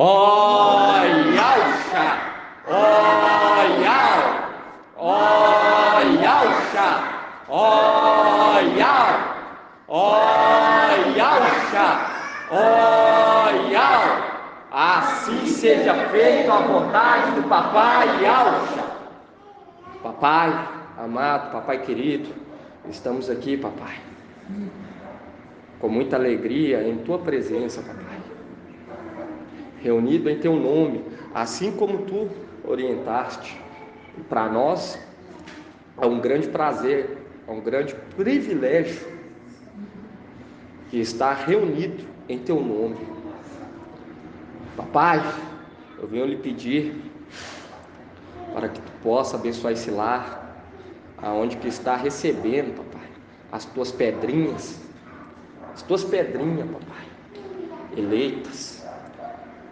Oyauxa, oyau, oyauxa, oyau, oyauxa, oyau. Assim seja feita a vontade do Papai Yauxa. Papai amado, Papai querido, estamos aqui, Papai, com muita alegria em Tua presença, Papai, reunido em Teu nome, assim como Tu orientaste. E para nós é um grande prazer, é um grande privilégio estar reunido em Teu nome. Papai, eu venho lhe pedir para que Tu possa abençoar esse lar, aonde que está recebendo, Papai, as Tuas pedrinhas, Papai, eleitas.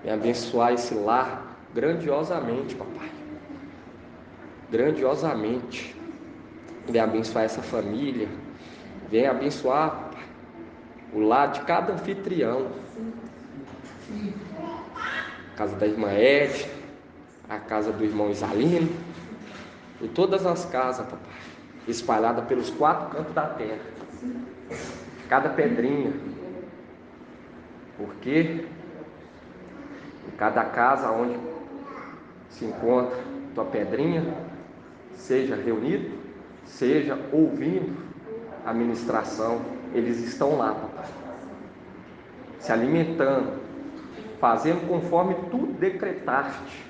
Vem abençoar esse lar grandiosamente, Papai, grandiosamente. Vem abençoar essa família, vem abençoar, Papai, o lar de cada anfitrião, a casa da irmã Edna, a casa do irmão Isalino, e todas as casas, Papai, espalhadas pelos 4 cantos da terra, cada pedrinha, porque em cada casa onde se encontra tua pedrinha, seja reunido, seja ouvindo a ministração, eles estão lá, Papai, se alimentando, fazendo conforme Tu decretaste.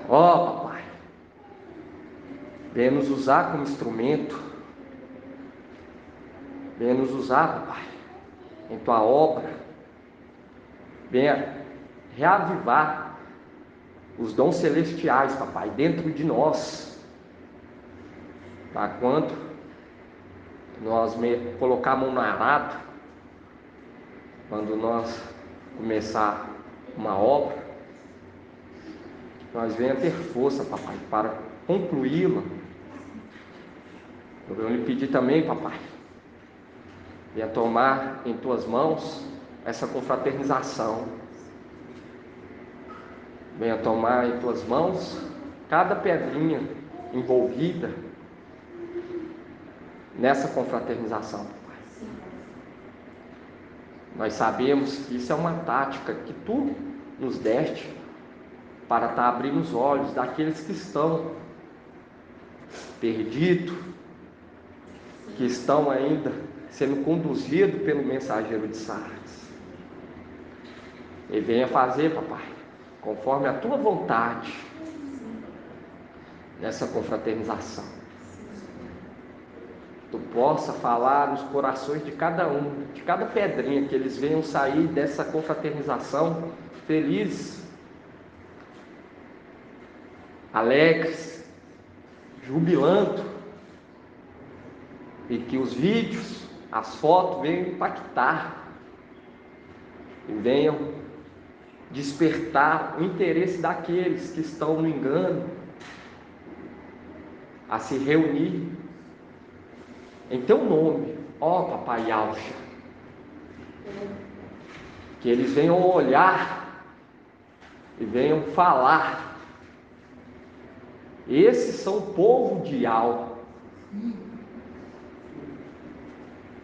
Ó, Papai, venha nos usar como instrumento, venha nos usar, Papai, em Tua obra, venha reavivar os dons celestiais, Papai, dentro de nós, para quando nós colocar a mão no arado, quando nós começar uma obra, nós venha ter força, Papai, para concluí-la. Eu venho lhe pedir também, Papai, venha tomar em Tuas mãos essa confraternização, venha tomar em Tuas mãos cada pedrinha envolvida nessa confraternização, Papai. Nós sabemos que isso é uma tática que Tu nos deste para estar abrindo os olhos daqueles que estão perdidos, que estão ainda sendo conduzidos pelo mensageiro de Sardes. E venha fazer, Papai, conforme a Tua vontade, nessa confraternização. Tu possa falar nos corações de cada um, de cada pedrinha, que eles venham sair dessa confraternização felizes, alegres, jubilando, e que os vídeos, as fotos venham impactar e venham despertar o interesse daqueles que estão no engano a se reunir em Teu nome, ó Papai Yauxa, que eles venham olhar e venham falar: esses são o povo de Yau.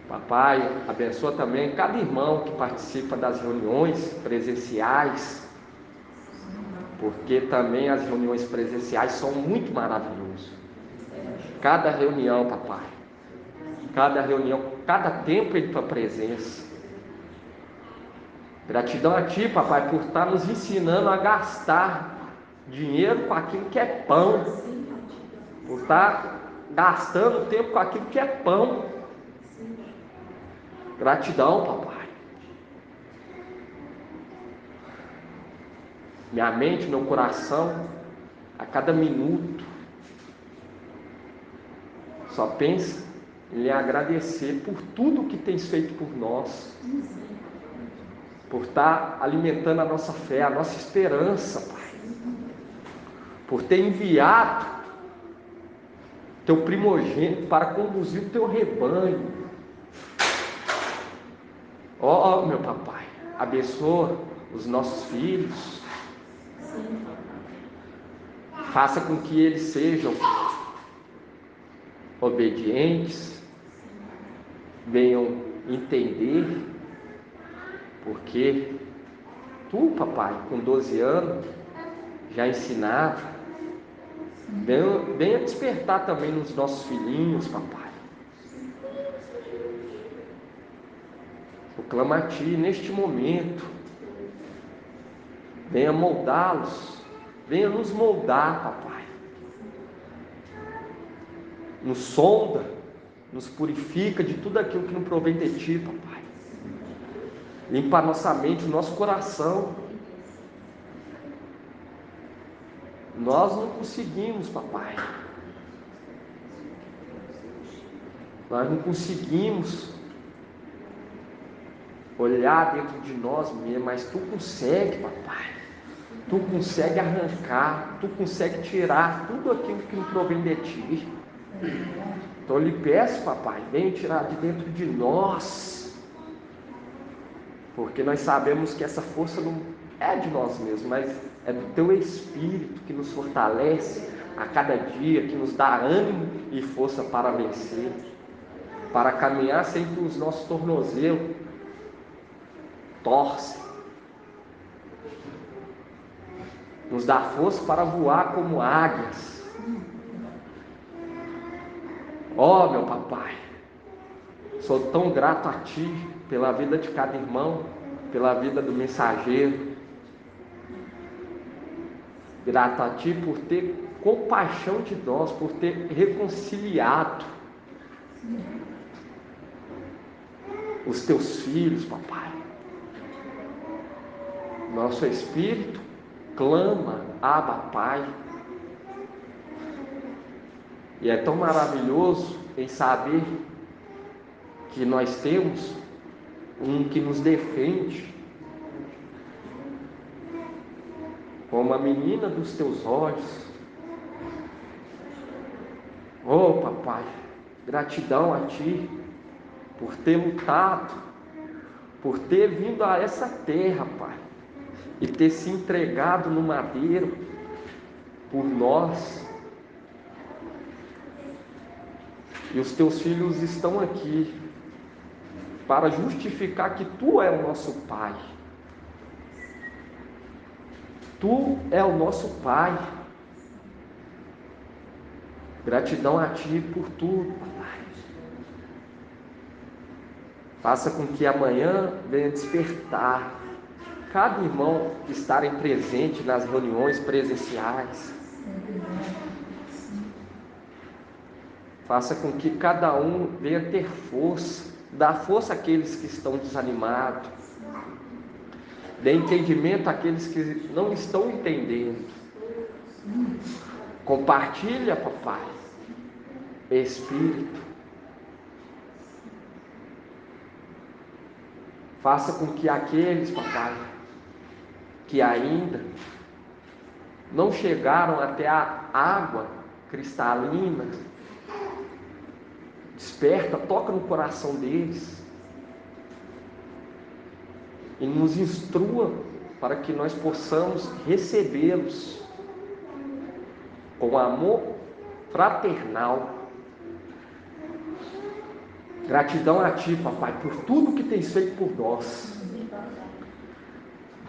Papai, abençoa também cada irmão que participa das reuniões presenciais, porque também as reuniões presenciais são muito maravilhosas. Cada reunião, Papai, cada reunião, cada tempo em Tua presença. Gratidão a Ti, Papai, por estar nos ensinando a gastar dinheiro com aquilo que é pão, por estar gastando tempo com aquilo que é pão. Gratidão, Papai. Minha mente, meu coração, a cada minuto, só pensa em lhe agradecer por tudo que tens feito por nós, por estar alimentando a nossa fé, a nossa esperança, Pai, por ter enviado Teu primogênito para conduzir o Teu rebanho. Ó, meu Papai, abençoa os nossos filhos, faça com que eles sejam obedientes, venham entender, porque tu, papai, com 12 anos, já ensinava, venha despertar também nos nossos filhinhos, papai. Eu clamo a ti neste momento, venha moldá-los, venha nos moldar, papai. Nos sonda, nos purifica de tudo aquilo que não provém de ti, papai. Limpa a nossa mente, o nosso coração. Nós não conseguimos, papai. Nós não conseguimos olhar dentro de nós mesmos, mas tu consegue, papai. Tu consegue arrancar, tu consegue tirar tudo aquilo que não provém de ti. Então eu lhe peço, papai, venha tirar de dentro de nós, porque nós sabemos que essa força não é de nós mesmos, mas é do teu Espírito que nos fortalece a cada dia, que nos dá ânimo e força para vencer, para caminhar sem que os nossos tornozelos torcem, nos dá força para voar como águias. Ó, meu papai, sou tão grato a ti pela vida de cada irmão, pela vida do mensageiro. Grato a ti por ter compaixão de nós, por ter reconciliado os teus filhos, papai. Nosso espírito clama, Abba, Pai. E é tão maravilhoso em saber que nós temos um que nos defende, como a menina dos teus olhos. Oh, papai, gratidão a ti por ter lutado, por ter vindo a essa terra, pai, e ter se entregado no madeiro por nós. E os teus filhos estão aqui para justificar que tu é o nosso Pai. Tu é o nosso Pai. Gratidão a ti por tudo, papai. Faça com que amanhã venha despertar cada irmão estarem presente nas reuniões presenciais. Faça com que cada um venha ter força, dá força àqueles que estão desanimados, dê entendimento àqueles que não estão entendendo. Compartilha, papai, Espírito. Faça com que aqueles, papai, que ainda não chegaram até a água cristalina, desperta, toca no coração deles e nos instrua para que nós possamos recebê-los com amor fraternal. Gratidão a ti, papai, por tudo que tens feito por nós.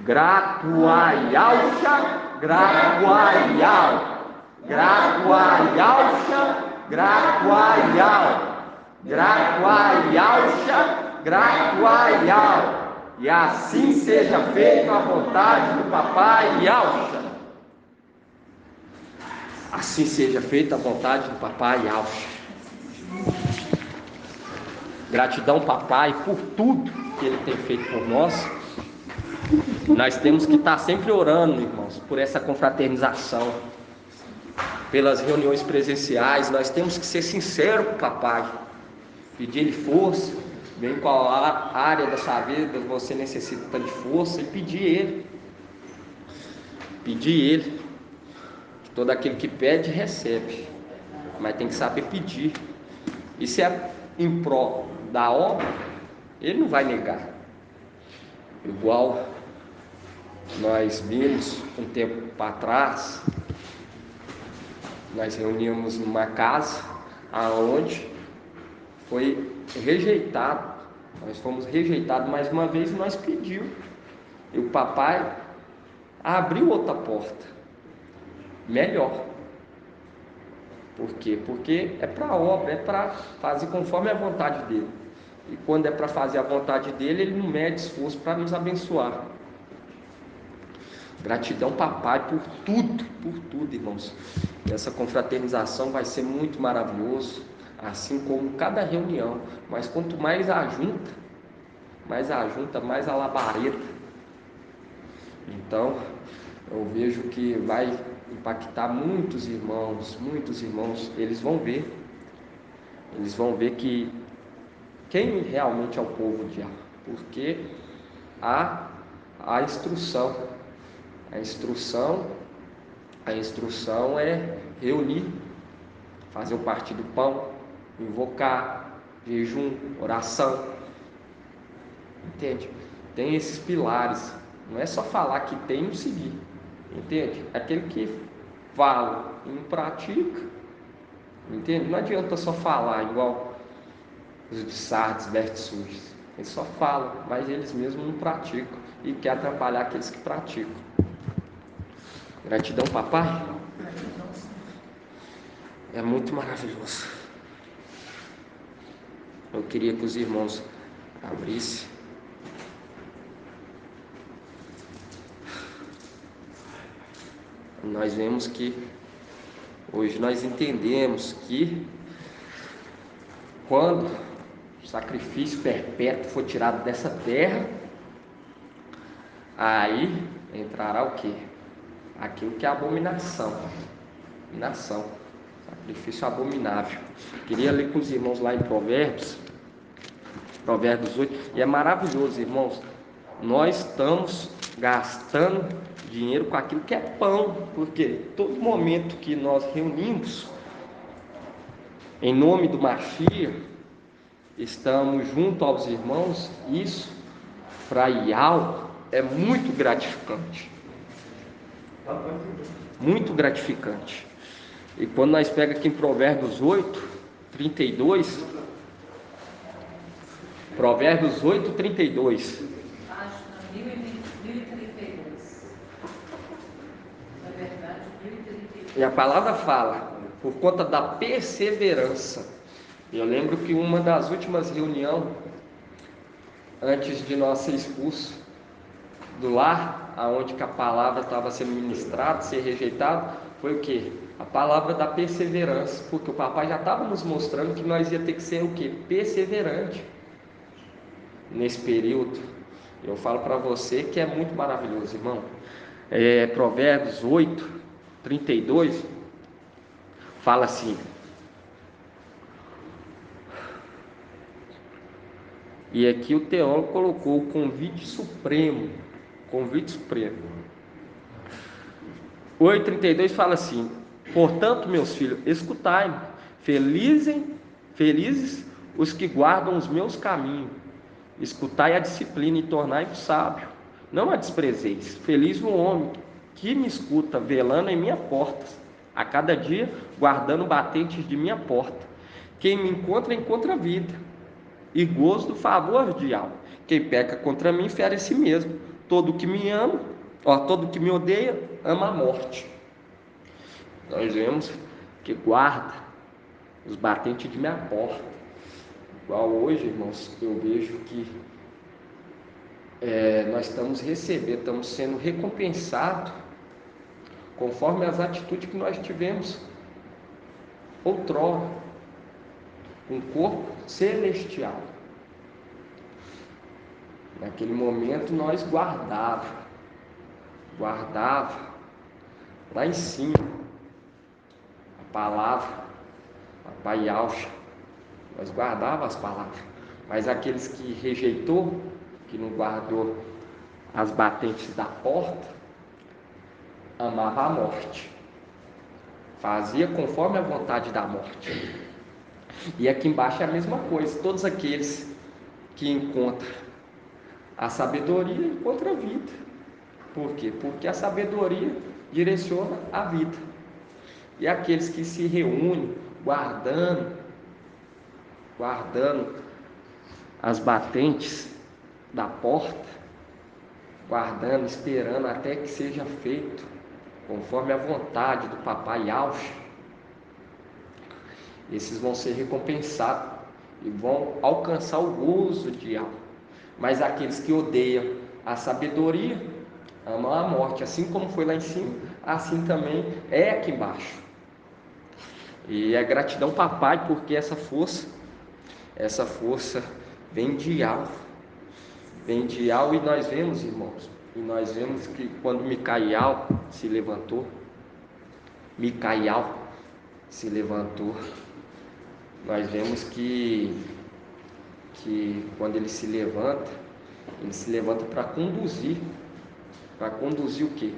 Grato ai Alxa, grato ai Al, grato ai Alxa, grato ai Al, grato ai Alxa, grato ai Al. E assim seja feita a vontade do papai Alxa. Assim seja feita a vontade do papai Alxa. Gratidão, papai, por tudo que ele tem feito por nós. Nós temos que estar sempre orando, irmãos, por essa confraternização, pelas reuniões presenciais. Nós temos que ser sinceros com o papai, pedir-lhe força, ver qual área da sua vida você necessita de força e pedir ele. Pedir ele. Todo aquele que pede, recebe, mas tem que saber pedir. E se é em prol da obra, ele não vai negar. Igual nós vimos um tempo para trás, nós reunimos numa casa aonde foi rejeitado, nós fomos rejeitados mais uma vez e nós pedimos. E o papai abriu outra porta, melhor. Por quê? Porque é para a obra, é para fazer conforme a vontade dele. E quando é para fazer a vontade dele, ele não mede esforço para nos abençoar. Gratidão, papai, por tudo, irmãos. E essa confraternização vai ser muito maravilhoso, assim como cada reunião. Mas quanto mais ajunta, mais a labareda. Então, eu vejo que vai impactar muitos irmãos. Eles vão ver que quem realmente é o povo de Yahweh, porque há a instrução. A instrução é reunir, fazer o partir do pão, invocar, jejum, oração. Entende? Tem esses pilares. Não é só falar que tem e não seguir. Entende? Aquele que fala e não pratica. Entende? Não adianta só falar igual os de Sardes, vestes sujas. Eles só falam, mas eles mesmos não praticam. E quer atrapalhar aqueles que praticam. Gratidão, papai. É muito maravilhoso. Eu queria que os irmãos abrissem. Nós vemos que hoje nós entendemos que quando o sacrifício perpétuo for tirado dessa terra, aí entrará o quê? Aquilo que é abominação. Sacrifício abominável. Queria ler com os irmãos lá em Provérbios 8, e é maravilhoso, irmãos. Nós estamos gastando dinheiro com aquilo que é pão, porque todo momento que nós reunimos em nome do Mashiach, estamos junto aos irmãos, isso para Yahweh é muito gratificante. Muito gratificante. E quando nós pegamos aqui em Provérbios 8, 32, Provérbios 8, 32. Página 1032. Na verdade, 1032. E a palavra fala, por conta da perseverança. Eu lembro que uma das últimas reuniões, antes de nós ser expulsos do lar, aonde que a palavra estava sendo ministrada, ser rejeitada, foi o quê? A palavra da perseverança, porque o papai já estava nos mostrando que nós ia ter que ser o quê? Perseverante nesse período. Eu falo para você que é muito maravilhoso, irmão. Provérbios 8, 32, fala assim: e aqui o teólogo colocou o convite supremo. 8,32 fala assim: portanto, meus filhos, escutai-me, felizes os que guardam os meus caminhos, escutai a disciplina e tornai-vos sábio, não a desprezeis. Feliz o homem que me escuta, velando em minha porta, a cada dia guardando batentes de minha porta. Quem me encontra, encontra a vida, e gozo do favor de Yahweh. Quem peca contra mim, fere a si mesmo. Todo que me ama, todo que me odeia, ama a morte. Nós vemos que guarda os batentes de minha porta. Igual hoje, irmãos, eu vejo que nós estamos sendo recompensados conforme as atitudes que nós tivemos outrora, um corpo celestial. Naquele momento nós guardava lá em cima a palavra, Papai Yahweh, nós guardava as palavras, mas aqueles que rejeitou, que não guardou as batentes da porta, amava a morte, fazia conforme a vontade da morte. E aqui embaixo é a mesma coisa. Todos aqueles que encontram A sabedoria encontra a vida. Por quê? Porque a sabedoria direciona a vida. E aqueles que se reúnem guardando as batentes da porta, guardando, esperando até que seja feito conforme a vontade do Papai Yahweh, esses vão ser recompensados e vão alcançar o gozo de Yahweh. Mas aqueles que odeiam a sabedoria amam a morte, assim como foi lá em cima, assim também é aqui embaixo. E é gratidão, Papai, porque essa força vem de Yahweh, e nós vemos, irmãos, e nós vemos que quando Micael se levantou, nós vemos que quando ele se levanta para conduzir o quê?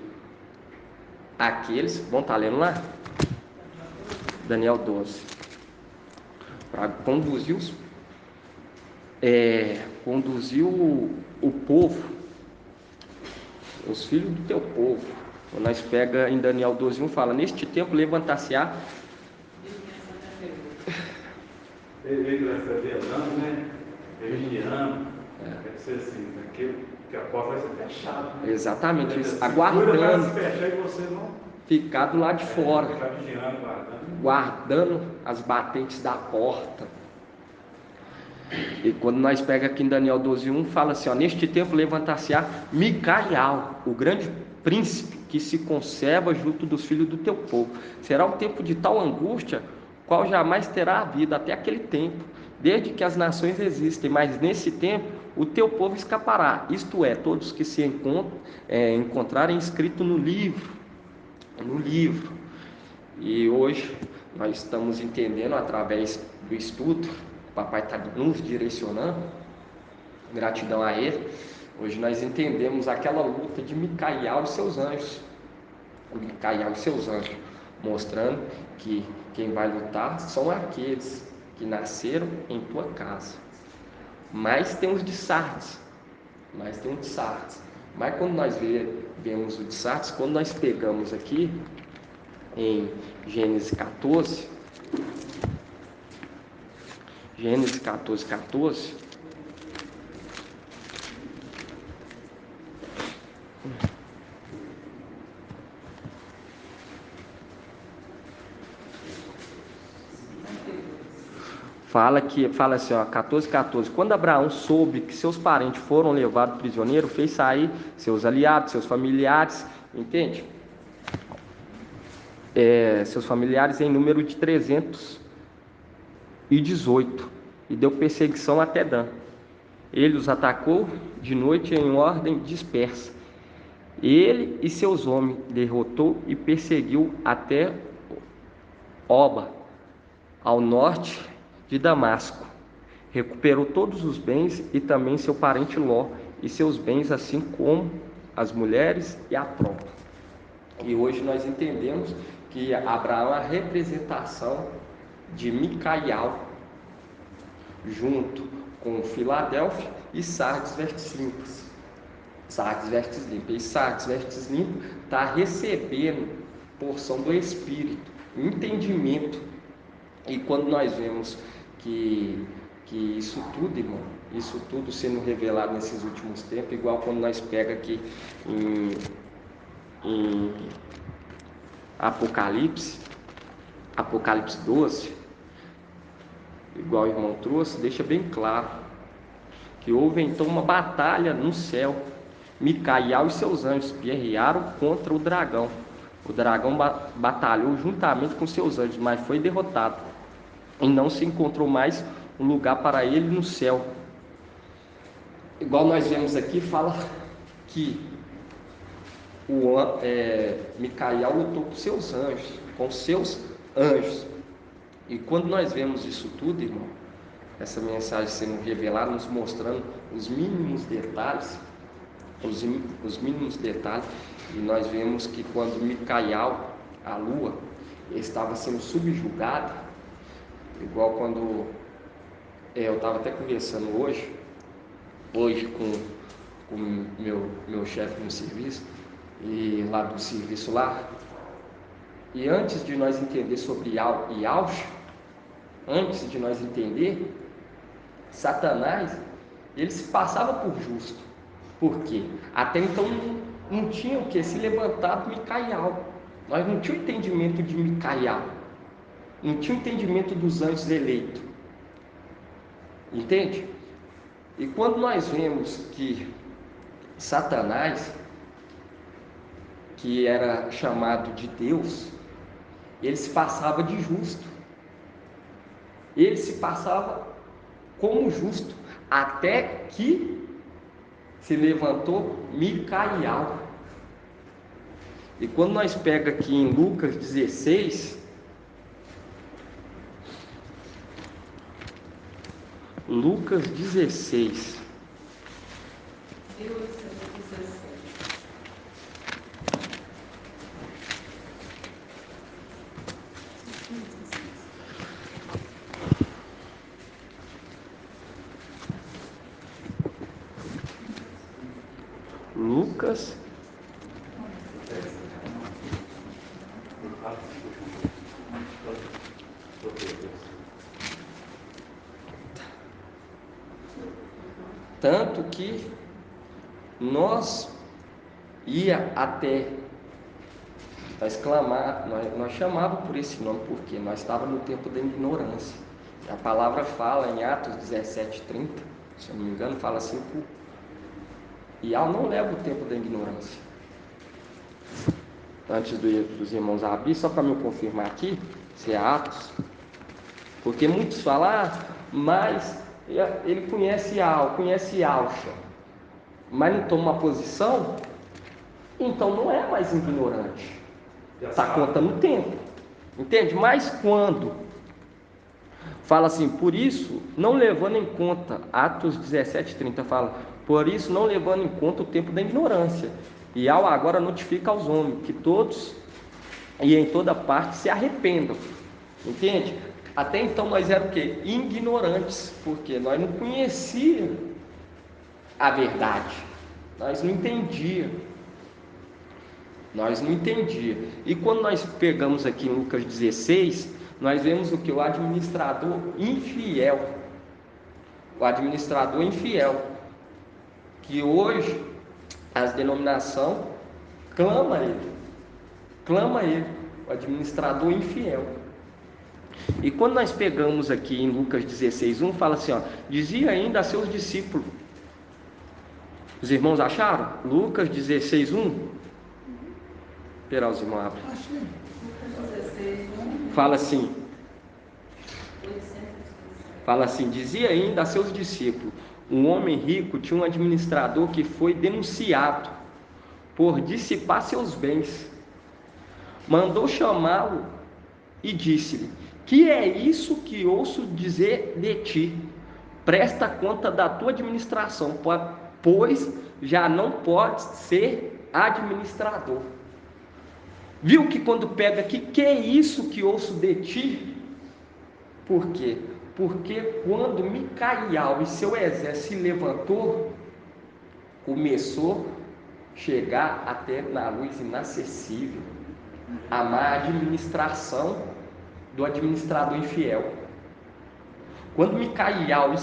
Aqueles, vão estar lendo lá? Daniel 12. Para conduzir o povo, os filhos do teu povo. Quando nós pega em Daniel 12:1, fala: neste tempo levantar-se-á. Ele vai ser velando, né? Vigiando. Deve ser assim, que a porta vai ser fechada. Né? Exatamente isso. Assim, Aguardando. Se fechar e você não ficar do lado de fora. Ficar vigiando, guardando as batentes da porta. E quando nós pega aqui em Daniel 12:1, fala assim, ó: neste tempo levantar-se-á Micael, o grande príncipe que se conserva junto dos filhos do teu povo. Será um tempo de tal angústia, qual jamais terá havido até aquele tempo, desde que as nações existem, mas nesse tempo o teu povo escapará, isto é, todos que se encontrarem escrito no livro. E hoje nós estamos entendendo através do estudo, o Papai está nos direcionando, gratidão a Ele. Hoje nós entendemos aquela luta de Micael e seus anjos, mostrando que quem vai lutar são aqueles que nasceram em tua casa. Mas tem os de Sardes, mas quando nós vemos o de Sardes, quando nós pegamos aqui em Gênesis 14, fala assim, ó, 14:14. Quando Abraão soube que seus parentes foram levados prisioneiros, fez sair seus aliados, seus familiares, entende? Seus familiares em número de 318, e deu perseguição até Dan. Ele os atacou de noite em ordem dispersa. Ele e seus homens derrotou e perseguiu até Oba, ao norte de Damasco. Recuperou todos os bens e também seu parente Ló e seus bens, assim como as mulheres e a tropa. E hoje nós entendemos que Abraão é a representação de Micael, junto com Filadélfia e Sardes vestes limpas. E Sardes vestes limpas está recebendo porção do Espírito, entendimento. E quando nós vemos que isso tudo, irmão, isso tudo sendo revelado nesses últimos tempos, igual quando nós pega aqui em Apocalipse 12, igual o irmão trouxe, deixa bem claro que houve então uma batalha no céu. Micael e seus anjos guerrearam contra o dragão. O dragão batalhou juntamente com seus anjos, mas foi derrotado, e não se encontrou mais um lugar para ele no céu. Igual nós vemos aqui, fala que Micael lutou com seus anjos. E quando nós vemos isso tudo, irmão, essa mensagem sendo revelada, nos mostrando os mínimos detalhes, e nós vemos que quando Micael, a lua, estava sendo subjugada, igual quando eu estava até conversando hoje com meu chefe no serviço, e lá do serviço lá. E antes de nós entender sobre Yahshua, antes de nós entender, Satanás, ele se passava por justo. Por quê? Até então não tinha o que? Se levantado Micael. Nós não tínhamos entendimento de Micael. Não tinha entendimento dos anjos eleitos. Entende? E quando nós vemos que Satanás, que era chamado de Deus, ele se passava de justo. Ele se passava como justo, até que se levantou Micael. E quando nós pega aqui em Lucas 16, Lucas 16, Lucas tanto que nós ia até nós clamar, nós chamávamos por esse nome, porque nós estávamos no tempo da ignorância. A palavra fala em Atos 17:30, se eu não me engano, fala assim, e não leva o tempo da ignorância. Antes dos irmãos abrir, só para me confirmar aqui, se é Atos, porque muitos falam, mas ele conhece Yahshua, mas não toma uma posição, então não é mais ignorante, está contando o tempo, entende? Mas quando fala assim, por isso, não levando em conta, Atos 17:30 fala, por isso não levando em conta o tempo da ignorância, e agora notifica aos homens, que todos e em toda parte se arrependam, entende? Até então nós éramos o quê? Ignorantes, porque nós não conhecíamos a verdade, nós não entendíamos. E quando nós pegamos aqui em Lucas 16, nós vemos o que? O administrador infiel. O administrador infiel, que hoje as denominações clama ele, o administrador infiel. E quando nós pegamos aqui em Lucas 16:1, fala assim, dizia ainda a seus discípulos. Os irmãos acharam? Lucas 16:1. Esperar os irmãos abrem. Fala assim, dizia ainda a seus discípulos, um homem rico tinha um administrador que foi denunciado por dissipar seus bens. Mandou chamá-lo e disse-lhe, que é isso que ouço dizer de ti? Presta conta da tua administração, pois já não podes ser administrador. Viu que quando pega aqui, que é isso que ouço de ti? Por quê? Porque quando Micael e seu exército se levantou, começou a chegar até na luz inacessível a má administração do administrador infiel. Quando Micael e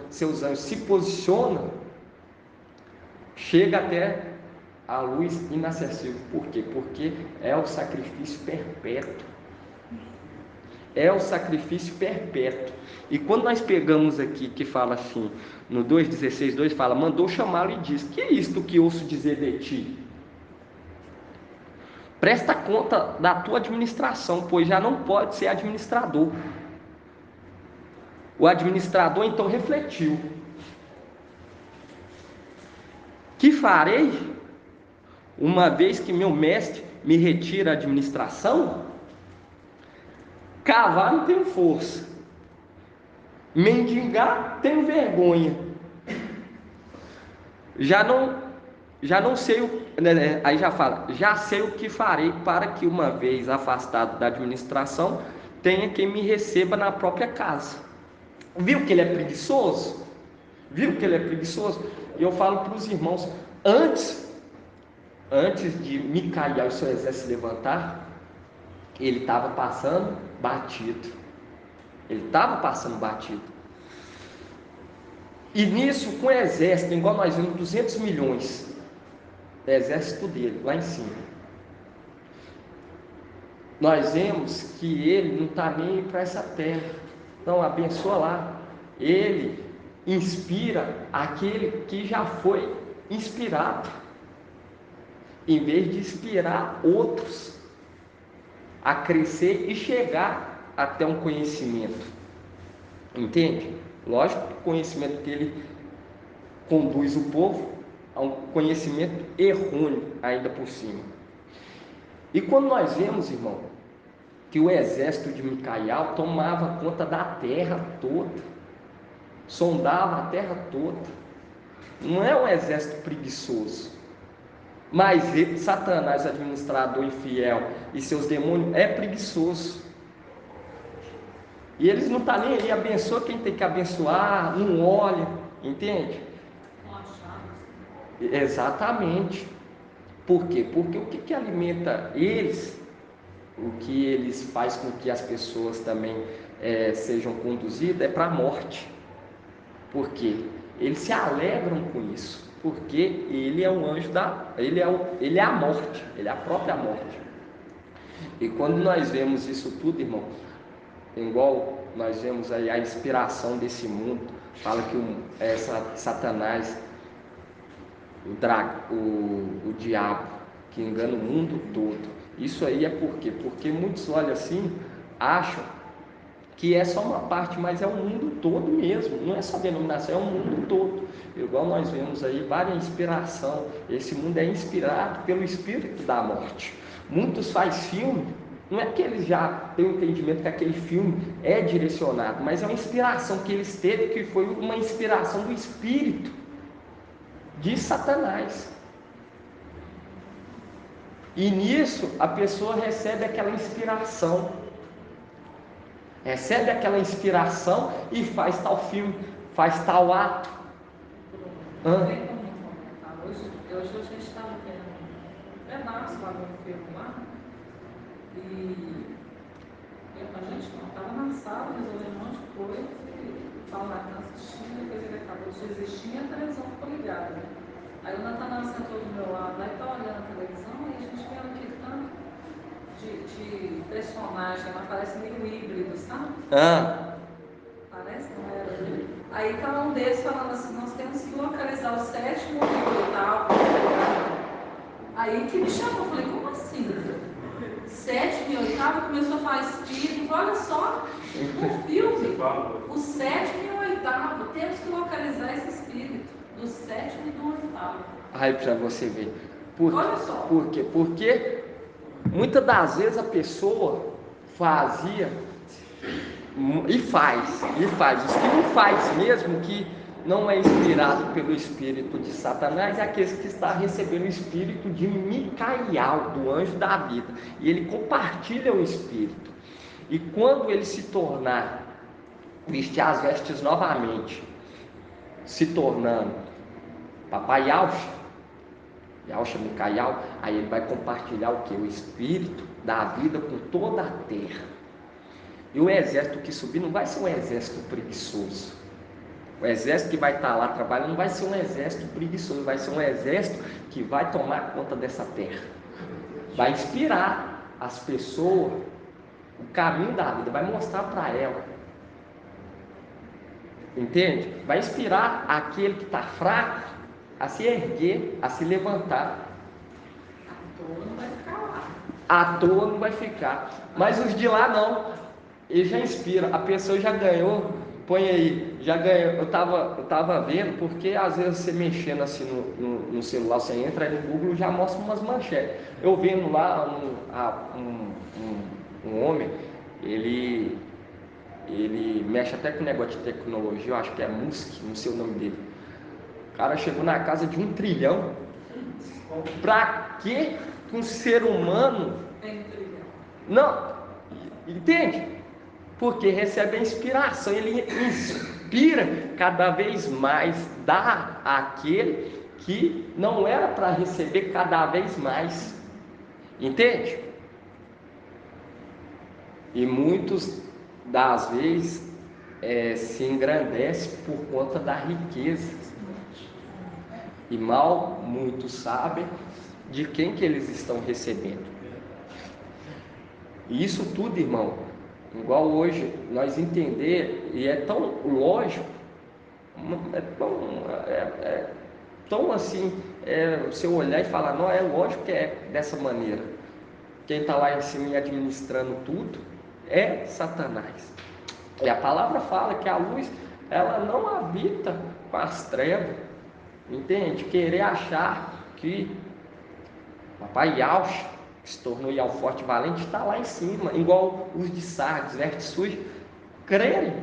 seus anjos se posicionam, chega até a luz inacessível. Por quê? Porque é o sacrifício perpétuo. É o sacrifício perpétuo. E quando nós pegamos aqui, que fala assim, no 2,16,2, fala, mandou chamá-lo e disse, que é isto que ouço dizer de ti? Presta conta da tua administração, pois já não pode ser administrador. O administrador então refletiu, que farei, uma vez que meu mestre me retira a administração? Cavar não tenho força, mendigar tenho vergonha, já não sei aí já fala, já sei o que farei para que, uma vez afastado da administração, tenha quem me receba na própria casa. Viu que ele é preguiçoso? E eu falo para os irmãos, antes de Micael e seu exército se levantar, ele estava passando batido. Ele estava passando batido. E nisso, com o exército, igual nós vimos, 200 milhões, o exército dele, lá em cima. Nós vemos que ele não está nem para essa terra. Então, abençoa lá. Ele inspira aquele que já foi inspirado, em vez de inspirar outros a crescer e chegar até um conhecimento. Entende? Lógico que o conhecimento que ele conduz o povo a um conhecimento errôneo ainda por cima. E quando nós vemos, irmão, que o exército de Micael tomava conta da terra toda, sondava a terra toda, não é um exército preguiçoso, mas Satanás, administrador infiel, e seus demônios é preguiçoso. E eles não estão nem aí, abençoa quem tem que abençoar, não olha, entende? Exatamente. Por quê? Porque o que alimenta eles, o que eles faz com que as pessoas também sejam conduzidas, é para a morte. Por quê? Eles se alegram com isso, porque ele é o anjo ele é a morte, ele é a própria morte. E quando nós vemos isso tudo, irmão, igual nós vemos aí a inspiração desse mundo, fala que Satanás, o diabo, que engana o mundo todo. Isso aí é por quê? Porque muitos olham assim, acham que é só uma parte, mas é o mundo todo mesmo, não é só denominação, é o mundo todo. Igual nós vemos aí várias inspiração, esse mundo é inspirado pelo espírito da morte. Muitos fazem filme, não é que eles já têm o entendimento que aquele filme é direcionado, mas é uma inspiração que eles teve, que foi uma inspiração do espírito de Satanás. E nisso a pessoa recebe aquela inspiração, e faz tal filme, faz tal ato. Hoje a gente estava vendo um pedaço lá do filme lá, e a gente estava na sala resolvendo um monte de coisa, e o Paulo Natan assistindo, depois ele acabou de desistir e a televisão ficou ligada. Aí o Natanael sentou do meu lado, aí está olhando a televisão e a gente vendo aquele tanto de personagem, ela parece meio híbrido, sabe? Parece, não era dele. Aí tá um deles falando assim, nós temos que localizar o 7º e o 8º. Aí que me chamou, eu falei, como assim? 7º e 8º começou a falar espírito, olha só, no filme, o 7º e o 8º, temos que localizar esse espírito, do 7º e do 8º. Aí para você ver. Olha só. Por quê? Porque muitas das vezes a pessoa fazia e faz. Os que não faz mesmo, que não é inspirado pelo espírito de Satanás, é aqueles que está recebendo o espírito de Micael, do anjo da vida, e ele compartilha o espírito. E quando ele se tornar, vestir as vestes novamente, se tornando Papai Yahshua Micael, aí ele vai compartilhar o que? O espírito da vida com toda a terra. E o exército que subir não vai ser um exército preguiçoso. O exército que vai estar lá trabalhando não vai ser um exército preguiçoso, vai ser um exército que vai tomar conta dessa terra. Vai inspirar as pessoas o caminho da vida, vai mostrar para ela. Entende? Vai inspirar aquele que está fraco a se erguer, a se levantar. À toa não vai ficar lá. À toa não vai ficar. Mas os de lá não. Ele já inspira, a pessoa já ganhou, põe aí, já ganhou. Eu tava vendo, porque às vezes você mexendo assim no celular, você entra aí no Google, já mostra umas manchetes. Eu vendo lá um homem, ele mexe até com negócio de tecnologia, eu acho que é Musk, não sei o nome dele. O cara chegou na casa de 1 trilhão. Pra que um ser humano... Tem 1 trilhão. Não, entende? Porque recebe a inspiração, ele inspira cada vez mais, dá àquele que não era para receber cada vez mais. Entende? E muitos das vezes se engrandecem por conta da riqueza. E mal muitos sabem de quem que eles estão recebendo. E isso tudo, irmão, igual hoje nós entender, e é tão lógico, tão assim, você olhar e falar, não, é lógico que é dessa maneira. Quem está lá em cima administrando tudo é Satanás. E a palavra fala que a luz, ela não habita com as trevas, entende? Querer achar que Papai Yaush, que se tornou Yau forte e valente, está lá em cima, igual os de Sardes, veste sujo, crerem,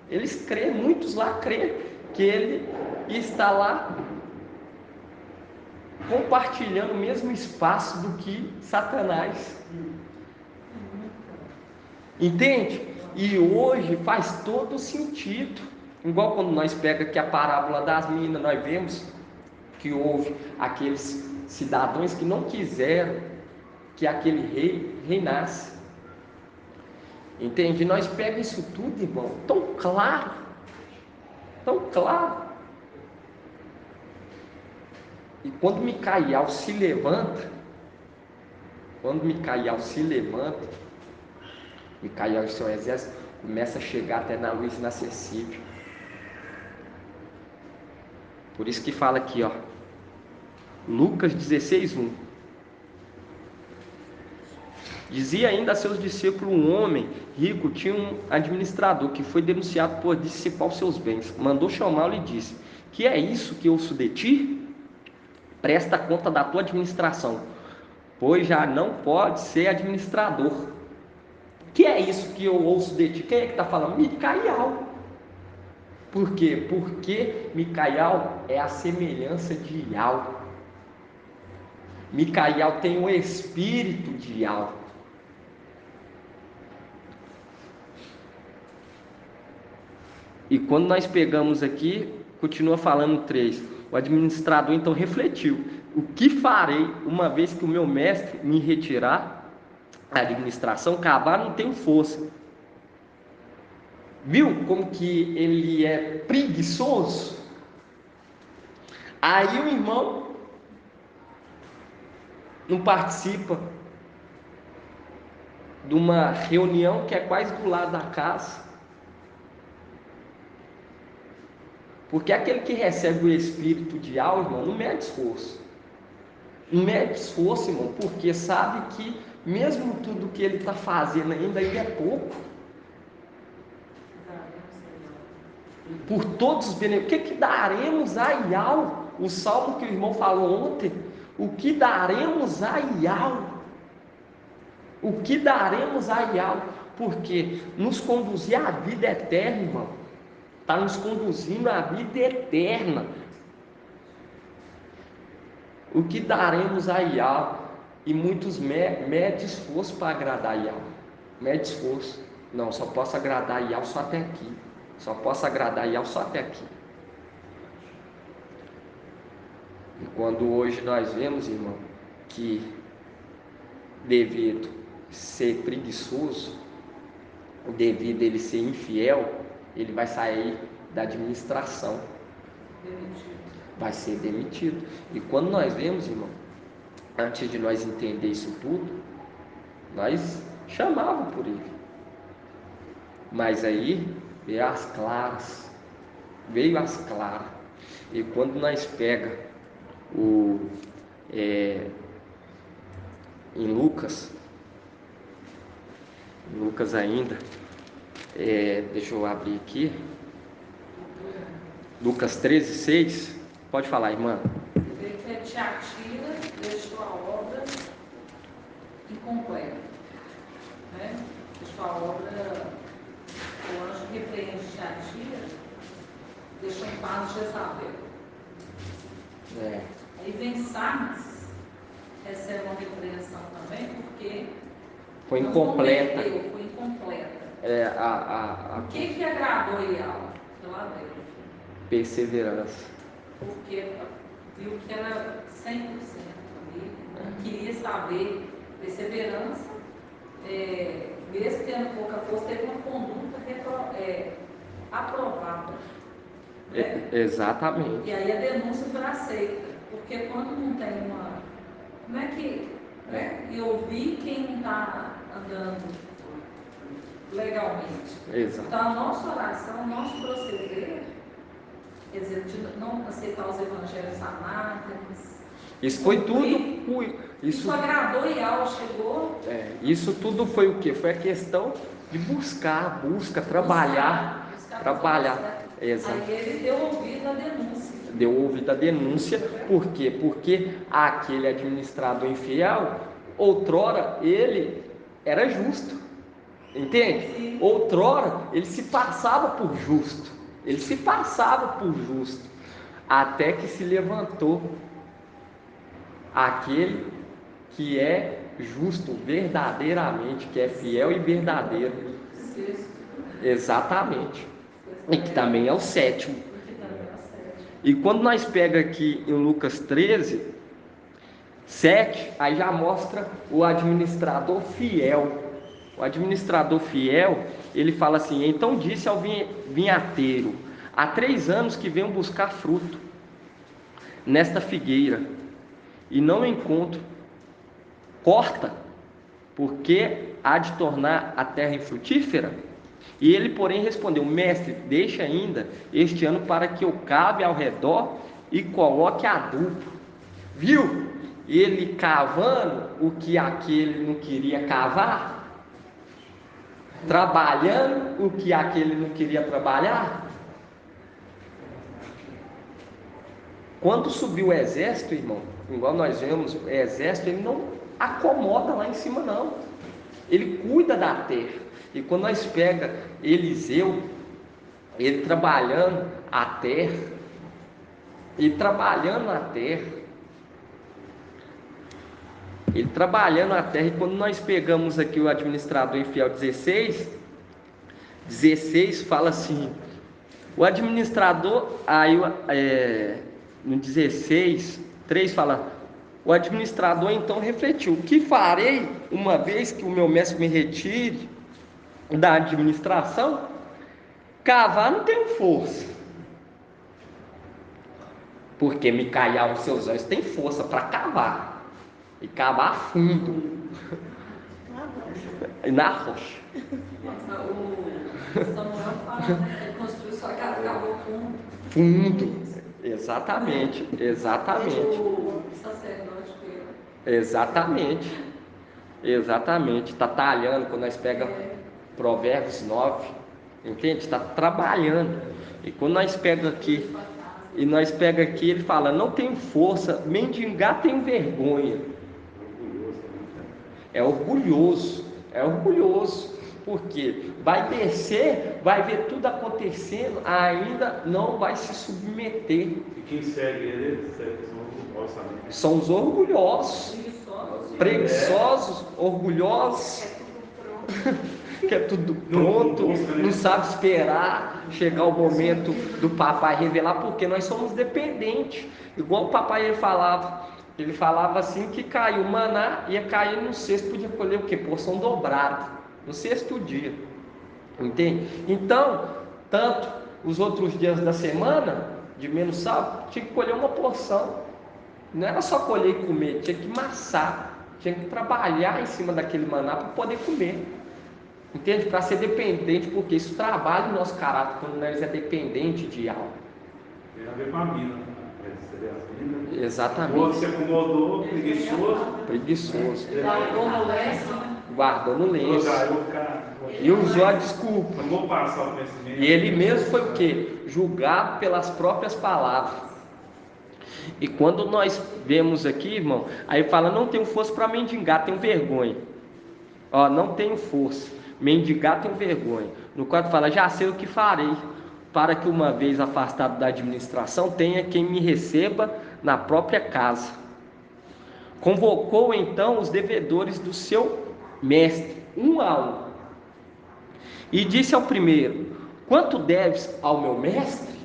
eles creem, muitos lá creem que ele está lá compartilhando o mesmo espaço do que Satanás. Entende? E hoje faz todo sentido. Igual quando nós pegamos aqui a parábola das minas, nós vemos que houve aqueles cidadãos que não quiseram que aquele rei reinasse. Entende? Nós pegamos isso tudo, irmão, tão claro, tão claro. E quando Micael se levanta, Micael e seu exército começa a chegar até na luz inacessível. Por isso que fala aqui, ó, Lucas 16:1. Dizia ainda a seus discípulos: um homem rico tinha um administrador que foi denunciado por dissipar os seus bens. Mandou chamá-lo e disse: que é isso que ouço de ti? Presta conta da tua administração, pois já não pode ser administrador. Que é isso que eu ouço de ti? Quem é que está falando? Micael. Por quê? Porque Micael é a semelhança de Yau. Micael tem o espírito de Yau. E quando nós pegamos aqui, continua falando 3. O administrador então refletiu: o que farei uma vez que o meu mestre me retirar a administração? Acabar, não tenho força. Viu como que ele é preguiçoso? Aí o irmão não participa de uma reunião que é quase do lado da casa. Porque aquele que recebe o espírito de Yau, irmão, não mede esforço. Não mede esforço, irmão, porque sabe que mesmo tudo que ele está fazendo ainda é pouco. Por todos os benefícios. O que daremos a Yau? O salmo que o irmão falou ontem. O que daremos a Yau? O que daremos a Yau? Porque nos conduzir à vida eterna, irmão. Está nos conduzindo à vida eterna. O que daremos a Yau? E muitos medem esforço para agradar a Yau. Mede esforço. Não, só posso agradar a Yau só até aqui. Só posso agradar a Yau só até aqui. E quando hoje nós vemos, irmão, que devido ser preguiçoso, devido ele ser infiel, ele vai sair da administração. Vai ser demitido. E quando nós vemos, irmão, antes de nós entender isso tudo, nós chamávamos por ele. Mas aí veio as claras. E quando nós pega em Lucas ainda, deixa eu abrir aqui, Lucas 13:6, pode falar, irmã. Tiatira deixou a obra incompleta, né? Deixou a obra, o anjo repreende Tiatira, deixou em paz Jezabel. Aí vem Sardes, recebe uma repreensão também, porque foi incompleta. Foi incompleta. O que agradou Yau? Filadélfia. Perseverança. Porque viu que era 100% ali, não queria saber. Perseverança, mesmo tendo pouca força, teve uma conduta aprovada. Né? Exatamente. E aí a denúncia foi aceita, porque quando não tem uma. Como é que. Né? E ouvir quem não está andando legalmente. Exato. Então a nossa oração, o nosso proceder, quer dizer, de não aceitar os evangelhos anátemas. Isso foi tudo. Isso agradou e chegou. Isso tudo foi o quê? Foi a questão de buscar, trabalhar. Exato. Aí ele deu ouvido à denúncia. Deu ouvido à denúncia, por quê? Porque aquele administrador infiel, outrora ele era justo, entende? Sim. Outrora ele se passava por justo, até que se levantou aquele que é justo verdadeiramente, que é fiel e verdadeiro. Exatamente. E que também é o sétimo. E quando nós pega aqui em Lucas 13, 7, aí já mostra o administrador fiel. O administrador fiel, ele fala assim: então disse ao vinhateiro: há 3 anos que venho buscar fruto nesta figueira e não encontro. Corta, porque há de tornar a terra infrutífera? E ele, porém, respondeu: mestre, deixa ainda este ano para que eu cave ao redor e coloque adubo. Viu? Ele cavando o que aquele não queria cavar, trabalhando o que aquele não queria trabalhar. Quando subiu o exército, irmão, igual nós vemos, o exército, ele não acomoda lá em cima, não. Ele cuida da terra. E quando nós pega Eliseu, ele trabalhando a terra, e quando nós pegamos aqui o administrador infiel 16 fala assim, o administrador, aí no 16, 3 fala: o administrador então refletiu: o que farei uma vez que o meu mestre me retire da administração? Cavar não tenho força, porque Micael, os seus olhos, tem força para cavar, e cavar fundo, e na rocha. O Samuel fala, né? Ele construiu sua casa, cavou Fundo, exatamente. O sacerdote Exatamente, está talhando. Quando nós pegamos Provérbios 9, entende? Está trabalhando. E quando nós pegamos aqui, ele fala: não tenho força, mendigar tenho vergonha. É orgulhoso, porque vai descer, vai ver tudo acontecendo, ainda não vai se submeter. E quem segue ele são os orgulhosos, preguiçosos, orgulhosos, que é tudo pronto, não sabe esperar chegar o momento do papai revelar, porque nós somos dependentes. Igual o papai ele falava assim que caiu maná, ia cair no sexto, podia colher o quê? Porção dobrada, no sexto dia, entende? Então, tanto os outros dias da semana, de menos sábado, tinha que colher uma porção. Não era só colher e comer, tinha que massar, tinha que trabalhar em cima daquele maná para poder comer, entende? Para ser dependente, porque isso trabalha o nosso caráter quando nós é dependente de algo. Tem a ver com a mina, né? Exatamente. Você acomodou, preguiçoso. Guardou no lenço. E usou a desculpa. Não vou passar o conhecimento. E ele mesmo foi o quê? Julgado pelas próprias palavras. E quando nós vemos aqui, irmão, aí fala: não tenho força para mendigar, tenho vergonha. Não tenho força, mendigar tenho vergonha. No 4 fala: já sei o que farei, para que uma vez afastado da administração, tenha quem me receba na própria casa. Convocou então os devedores do seu mestre, um a um, e disse ao primeiro: quanto deves ao meu mestre?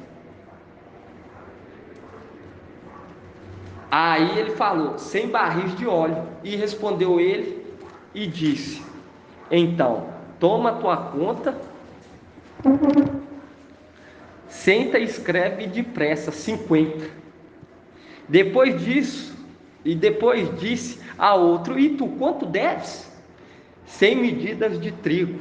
Aí ele falou: 100 barris de óleo. E respondeu ele e disse: então, toma a tua conta, senta e escreve depressa 50. Depois disse a outro: e tu quanto deves? 100 medidas de trigo.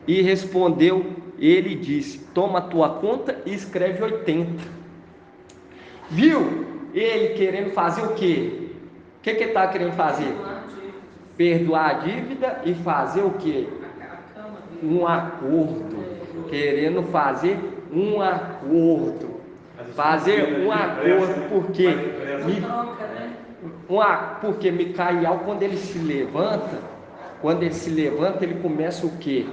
E respondeu ele e disse: toma a tua conta e escreve 80. Viu ele querendo fazer o quê? O que ele estava querendo fazer? Perdoar a dívida e fazer o quê? Um acordo. Querendo fazer um acordo. Fazer um acordo, porque porque Micael, quando ele se levanta, ele começa o quê?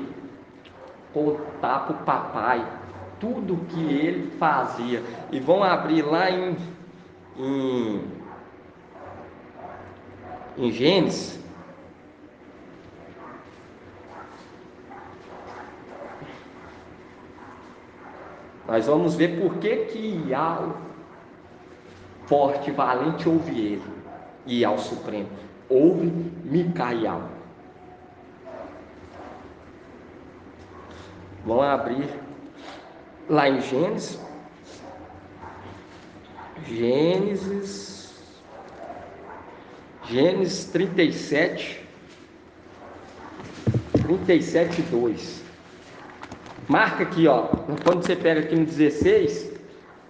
Contar para o papai tudo o que ele fazia. E vão abrir lá em Gênesis. Nós vamos ver por que Iau, forte e valente, ouve ele. Iau Supremo ouve Micael. Vamos abrir lá em Gênesis. Gênesis 37, 2. Marca aqui, ó. Quando você pega aqui no 16,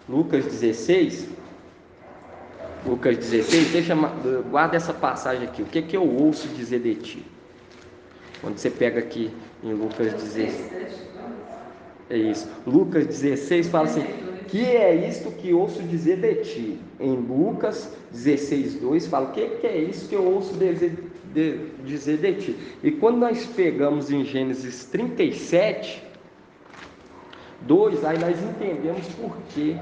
Lucas 16, guarda essa passagem aqui. O que eu ouço dizer de ti? Quando você pega aqui em Lucas 16, é isso. Lucas 16 fala assim: que é isto que ouço dizer de ti? Em Lucas 16, 2 fala: que é isso que eu ouço dizer de ti? E quando nós pegamos em Gênesis 37, 2, aí nós entendemos por que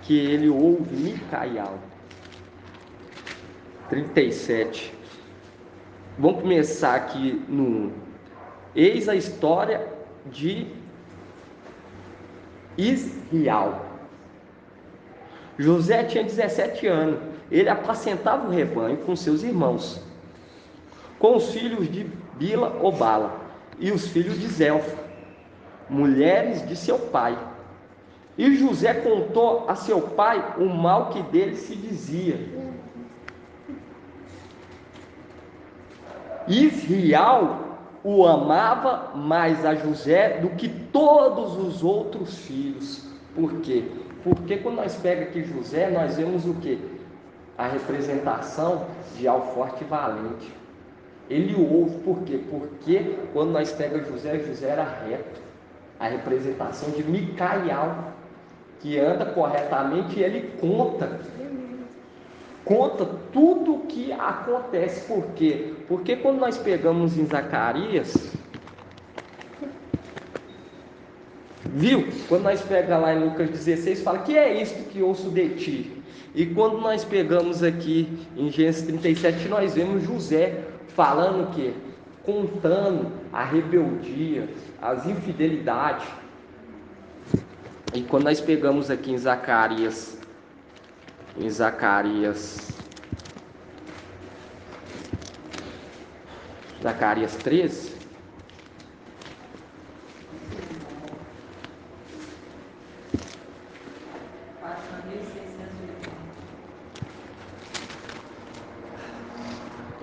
ele ouve Micael. 37. Vamos começar aqui no eis a história de Israel. José tinha 17 anos. Ele apacentava o rebanho com seus irmãos, com os filhos de Bila ou Bala e os filhos de Zelfa, mulheres de seu pai. E José contou a seu pai o mal que dele se dizia. Israel o amava mais a José do que todos os outros filhos. Por quê? Porque quando nós pegamos aqui José, nós vemos o quê? A representação de Alforte e Valente. Ele ouve, por quê? Porque quando nós pegamos José era reto. A representação de Micael, que anda corretamente, e ele conta tudo o que acontece. Por quê? Porque quando nós pegamos em Zacarias, viu? Quando nós pegamos lá em Lucas 16, fala: que é isto que ouço de ti? E quando nós pegamos aqui em Gênesis 37, nós vemos José falando o quê? Contando a rebeldia, as infidelidades. E quando nós pegamos aqui em Zacarias 13,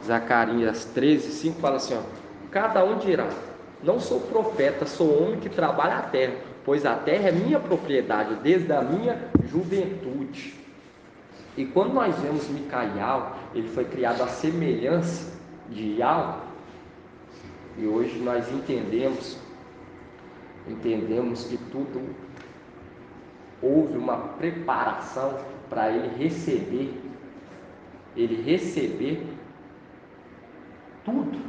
Zacarias 13, 5 fala assim, ó: cada um dirá: não sou profeta, sou homem que trabalha a terra, pois a terra é minha propriedade desde a minha juventude. E quando nós vemos Micael, ele foi criado à semelhança de Iau. E hoje nós entendemos que tudo houve uma preparação para ele receber tudo: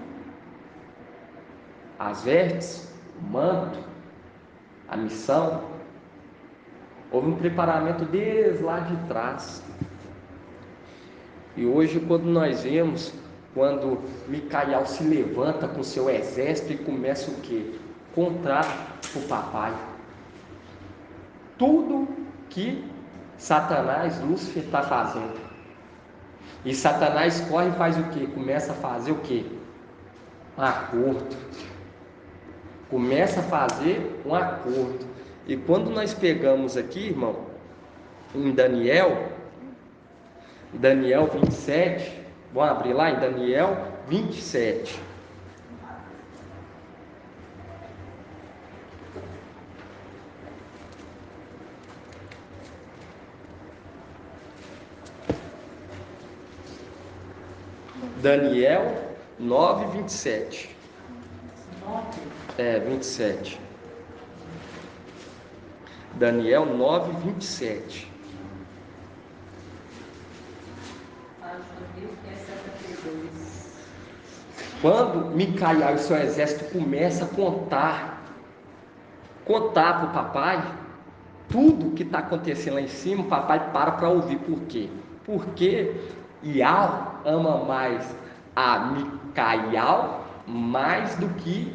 as vestes, o manto, a missão. Houve um preparamento desde lá de trás. E hoje, quando nós vemos, quando Micael se levanta com seu exército e começa o quê? contrário para o papai. Tudo que Satanás, Lúcifer, está fazendo. E Satanás corre e faz o quê? Começa a fazer o quê? Um acordo. Começa a fazer um acordo. E quando nós pegamos aqui, irmão, em Daniel 27, vamos abrir lá em Daniel 27. Daniel 9, 27. 27. Daniel 9, 27. Quando Micael e seu exército começa a contar para o papai tudo que está acontecendo lá em cima, o papai para ouvir. Por quê? Porque Ial ama mais a Micael mais do que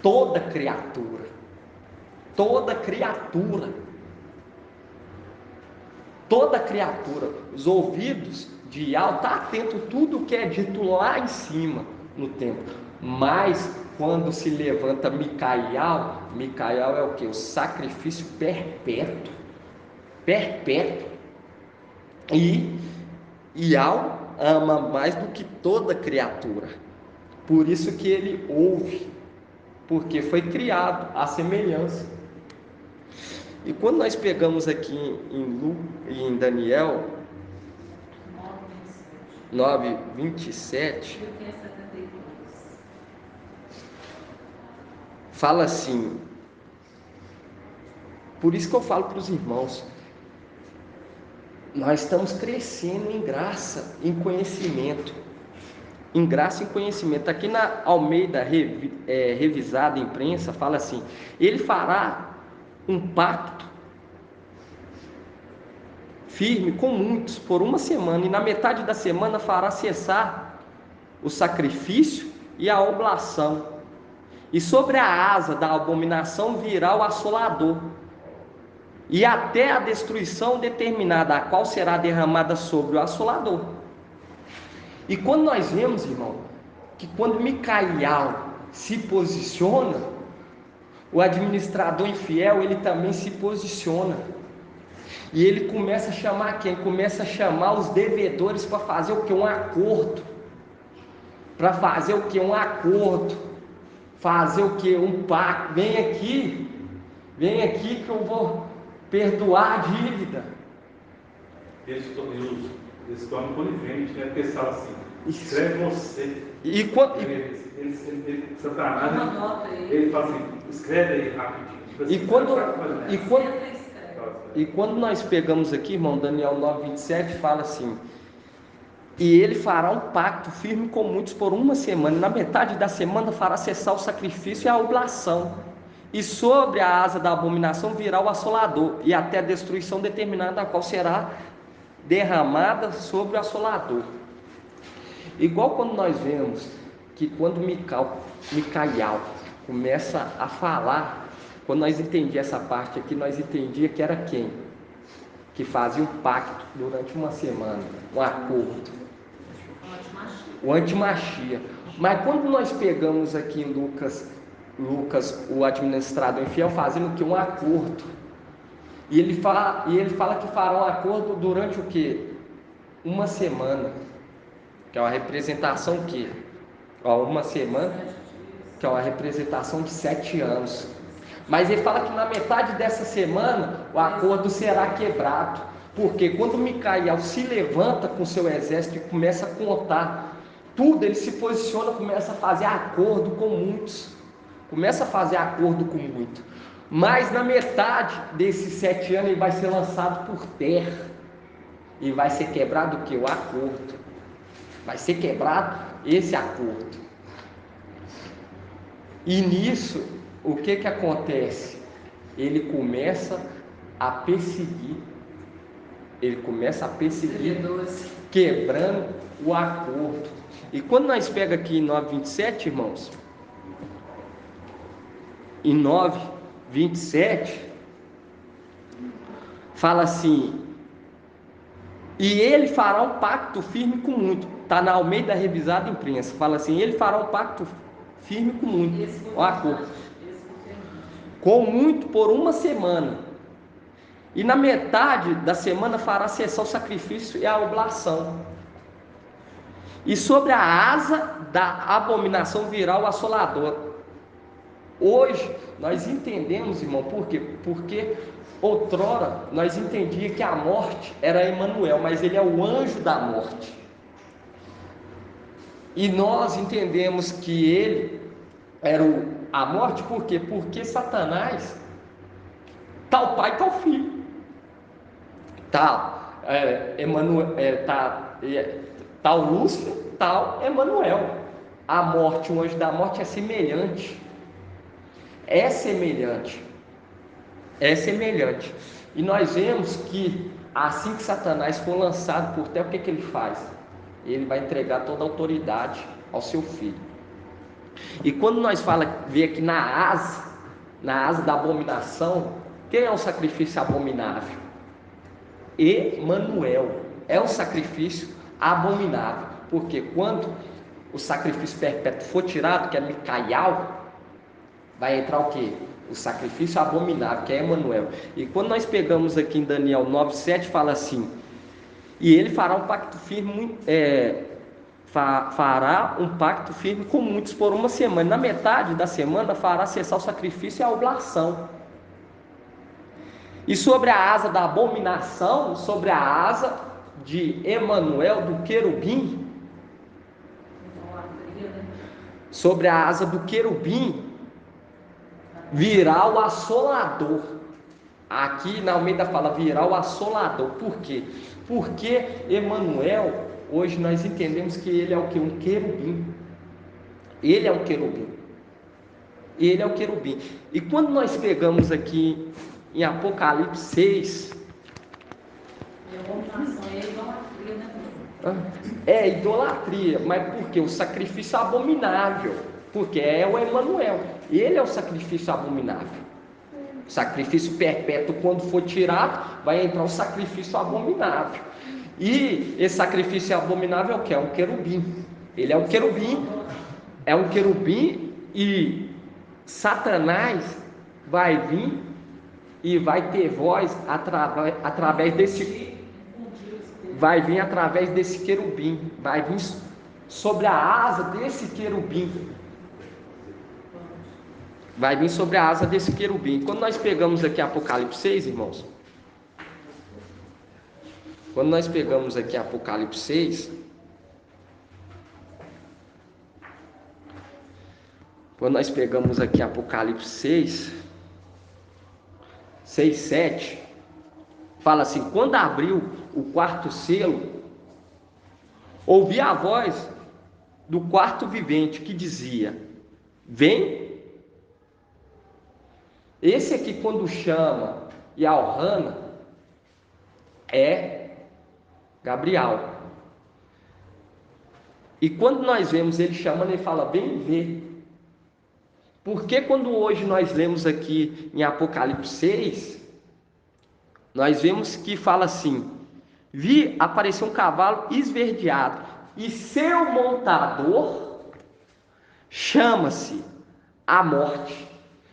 toda criatura. Toda criatura. Toda criatura. Os ouvidos de Ial estão atentos a tudo que é dito lá em cima no templo. Mas quando se levanta Micael é o que? O sacrifício perpétuo. Perpétuo. E Ial ama mais do que toda criatura. Por isso que ele ouve. Porque foi criado à semelhança. E quando nós pegamos aqui em Daniel 9, 27, fala assim, por isso que eu falo para os irmãos, nós estamos crescendo em graça, em conhecimento. Em graça e conhecimento. Aqui na Almeida Revisada Imprensa fala assim: ele fará um pacto firme com muitos por uma semana, e na metade da semana fará cessar o sacrifício e a oblação, e sobre a asa da abominação virá o assolador, e até a destruição determinada, a qual será derramada sobre o assolador. E quando nós vemos, irmão, que quando Micael se posiciona, o administrador infiel, ele também se posiciona. E ele começa a chamar quem? Começa a chamar os devedores para fazer o que? Um acordo. Para fazer o que? Um acordo. Fazer o que? Um pacto. Vem aqui que eu vou perdoar a dívida. Eles tornam conivente, né? Porque eles falam assim, escreve você. Satanás, ele fala assim, escreve aí rapidinho. Tipo assim, e quando nós pegamos aqui, irmão, Daniel 9, 27, fala assim: e ele fará um pacto firme com muitos por uma semana, e na metade da semana fará cessar o sacrifício e a oblação, e sobre a asa da abominação virá o assolador, e até a destruição determinada, a qual será derramada sobre o assolador. Igual quando nós vemos que quando Micael começa a falar, quando nós entendíamos essa parte aqui, nós entendíamos que era quem? Que fazia um pacto durante uma semana, um acordo. O antimachia. Mas quando nós pegamos aqui em Lucas, o administrador infiel, fazendo o que? Um acordo. E ele fala que fará um acordo durante o que? Uma semana. Que é uma representação o quê? Uma semana, que é uma representação de 7 anos. Mas ele fala que na metade dessa semana o acordo será quebrado. Porque quando Micael se levanta com seu exército e começa a contar tudo, ele se posiciona, começa a fazer acordo com muitos. Começa a fazer acordo com muitos. Mas na metade desses 7 anos ele vai ser lançado por terra. E vai ser quebrado o quê? O acordo. Vai ser quebrado esse acordo. E nisso, o que acontece? Ele começa a perseguir. Quebrando o acordo. E quando nós pegamos aqui em 9:27, irmãos, em 9:27, fala assim: e ele fará um pacto firme com muito. Está na Almeida Revisada Imprensa. Fala assim: ele fará um pacto firme com muito. Olha a cor. Com muito por uma semana. E na metade da semana fará cessar o sacrifício e a oblação. E sobre a asa da abominação virá o assolador. Hoje nós entendemos, irmão, por quê? Porque outrora nós entendíamos que a morte era Emanuel, mas ele é o anjo da morte. E nós entendemos que ele era a morte, por quê? Porque Satanás, tal pai, tal filho. Tal Emanuel, tal Lúcifer, tal Emanuel. A morte, o anjo da morte é semelhante. É semelhante. É semelhante. E nós vemos que assim que Satanás for lançado por terra, o que ele faz? Ele vai entregar toda a autoridade ao seu filho. E quando nós vê aqui na asa da abominação, quem é o sacrifício abominável? Emanuel. É um sacrifício abominável. Porque quando o sacrifício perpétuo for tirado, que é Micaial, vai entrar o quê? O sacrifício abominável, que é Emanuel. E quando nós pegamos aqui em Daniel 9:7, fala assim: e ele fará um pacto firme, fará um pacto firme com muitos por uma semana. Na metade da semana fará cessar o sacrifício e a oblação. E sobre a asa da abominação, sobre a asa de Emanuel, do querubim, sobre a asa do querubim, virá o assolador. Aqui na Almeida fala virá o assolador. Por quê? Porque Emanuel, hoje nós entendemos que ele é o que? Um querubim. Ele é um querubim. Ele é o querubim. E quando nós pegamos aqui em Apocalipse 6, é idolatria, mas por quê? O sacrifício abominável, porque é o Emanuel. Ele é o sacrifício abominável. O sacrifício perpétuo, quando for tirado, vai entrar o sacrifício abominável. E esse sacrifício abominável é o que? É um querubim. Ele é um querubim. É um querubim, e Satanás vai vir e vai ter voz através desse. Vai vir através desse querubim. Vai vir sobre a asa desse querubim. Vai vir sobre a asa desse querubim. Quando nós pegamos aqui Apocalipse 6, irmãos, quando nós pegamos aqui Apocalipse 6, quando nós pegamos aqui Apocalipse 6, 7, fala assim: quando abriu o quarto selo, ouvi a voz do quarto vivente que dizia: vem. Esse aqui, quando chama Yalhana, é Gabriel. E quando nós vemos ele chamando, ele fala: vem ver. Porque quando hoje nós lemos aqui em Apocalipse 6, nós vemos que fala assim: vi aparecer um cavalo esverdeado, e seu montador chama-se a morte.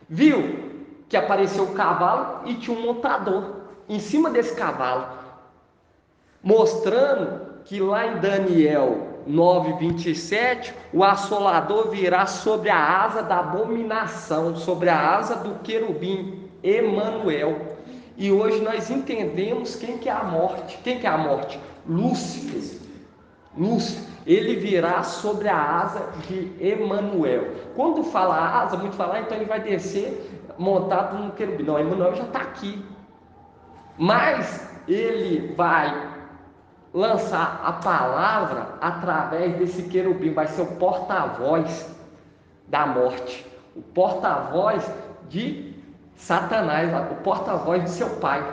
Viu que apareceu o cavalo e tinha um montador em cima desse cavalo, mostrando que lá em Daniel 9:27, o assolador virá sobre a asa da abominação, sobre a asa do querubim, Emanuel. E hoje nós entendemos quem que é a morte. Quem que é a morte? Lúcifer. Ele virá sobre a asa de Emanuel. Quando fala asa, muito falar, então ele vai descer montado no querubim. Não, Emanuel já está aqui. Mas ele vai lançar a palavra através desse querubim. Vai ser o porta-voz da morte, o porta-voz de Satanás, o porta-voz de seu pai.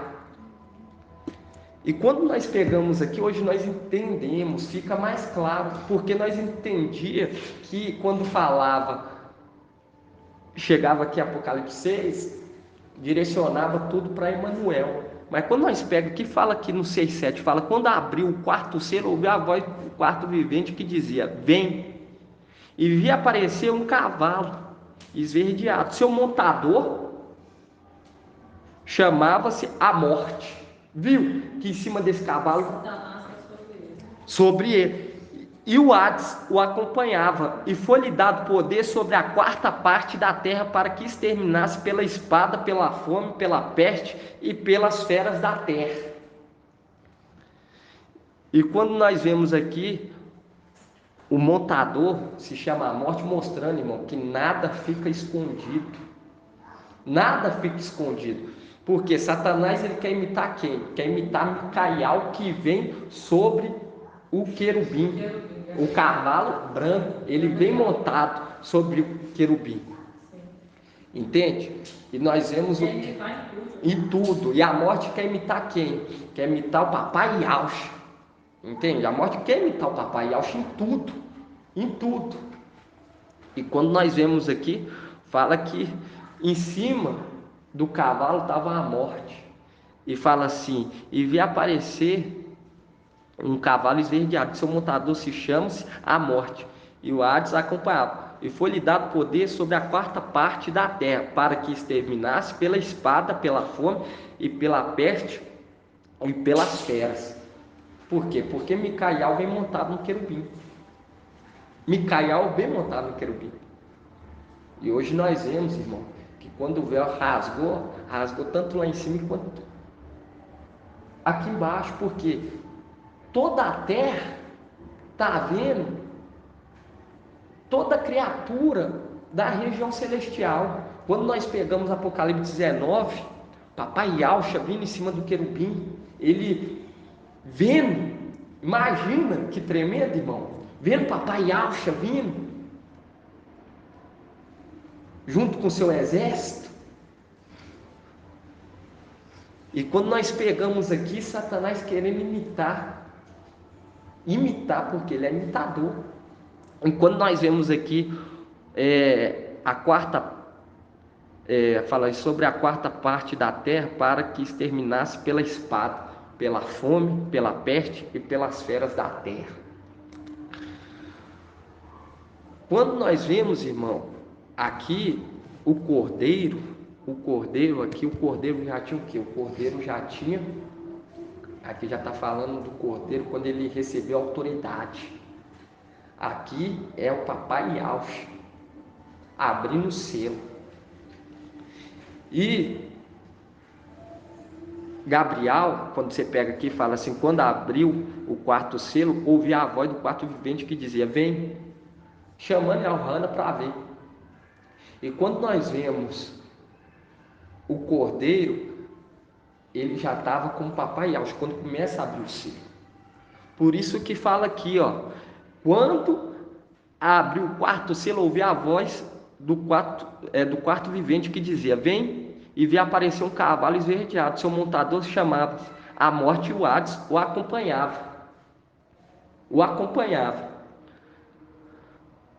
E quando nós pegamos aqui, hoje nós entendemos, fica mais claro, porque nós entendíamos que quando falava chegava aqui Apocalipse 6, direcionava tudo para Emanuel. Mas quando nós pegamos aqui, fala aqui no 6,7, fala, quando abriu o quarto selo, ouviu a voz do quarto vivente que dizia, vem. E vi aparecer um cavalo esverdeado. Seu montador chamava-se a morte. Viu que em cima desse cavalo, sobre ele. E o Hades o acompanhava, e foi-lhe dado poder sobre a quarta parte da terra para que exterminasse pela espada, pela fome, pela peste e pelas feras da terra. E quando nós vemos aqui, o montador se chama a morte, mostrando, irmão, que nada fica escondido. Nada fica escondido. Porque Satanás, ele quer imitar quem? Quer imitar Micaial, que vem sobre o querubim. O cavalo branco, ele vem montado sobre o querubim. Entende? E nós vemos o que? Em tudo. E a morte quer imitar quem? Quer imitar o papai Yaush. Entende? A morte quer imitar o papai Yaush em tudo. Em tudo. E quando nós vemos aqui, fala que em cima do cavalo estava a morte. E fala assim, e vi aparecer um cavalo esverdeado, seu montador se chama-se a morte, e o Hades acompanhava, e foi-lhe dado poder sobre a quarta parte da terra, para que exterminasse pela espada, pela fome e pela peste e pelas feras. Por quê? Porque Micaial vem montado no querubim. Micaial vem montado no querubim. E hoje nós vemos, irmão, que quando o véu rasgou tanto lá em cima quanto aqui embaixo, porque toda a terra está vendo toda criatura da região celestial. Quando nós pegamos Apocalipse 19, papai Yaush vindo em cima do querubim, ele vendo, imagina que tremendo, irmão, vendo papai Yaush vindo, junto com seu exército. E quando nós pegamos aqui, Satanás querendo imitar, porque ele é imitador. E quando nós vemos aqui a quarta, fala sobre a quarta parte da terra, para que exterminasse pela espada, pela fome, pela peste e pelas feras da terra. Quando nós vemos, irmão, aqui o cordeiro aqui, o cordeiro já tinha o quê? O cordeiro já tinha, aqui já está falando do cordeiro quando ele recebeu autoridade. Aqui é o papai Yaush abrindo o selo. E Gabriel, quando você pega aqui, fala assim, quando abriu o quarto selo, ouvi a voz do quarto vivente que dizia, vem, chamando Elhana para ver. E quando nós vemos o cordeiro, ele já estava com o papai Yaush, quando começa a abrir o selo. Por isso que fala aqui, ó, quando abriu o quarto selo, ouvi a voz do quarto vivente que dizia, vem, e vi aparecer um cavalo esverdeado, seu montador chamava a morte, e o Hades o acompanhava.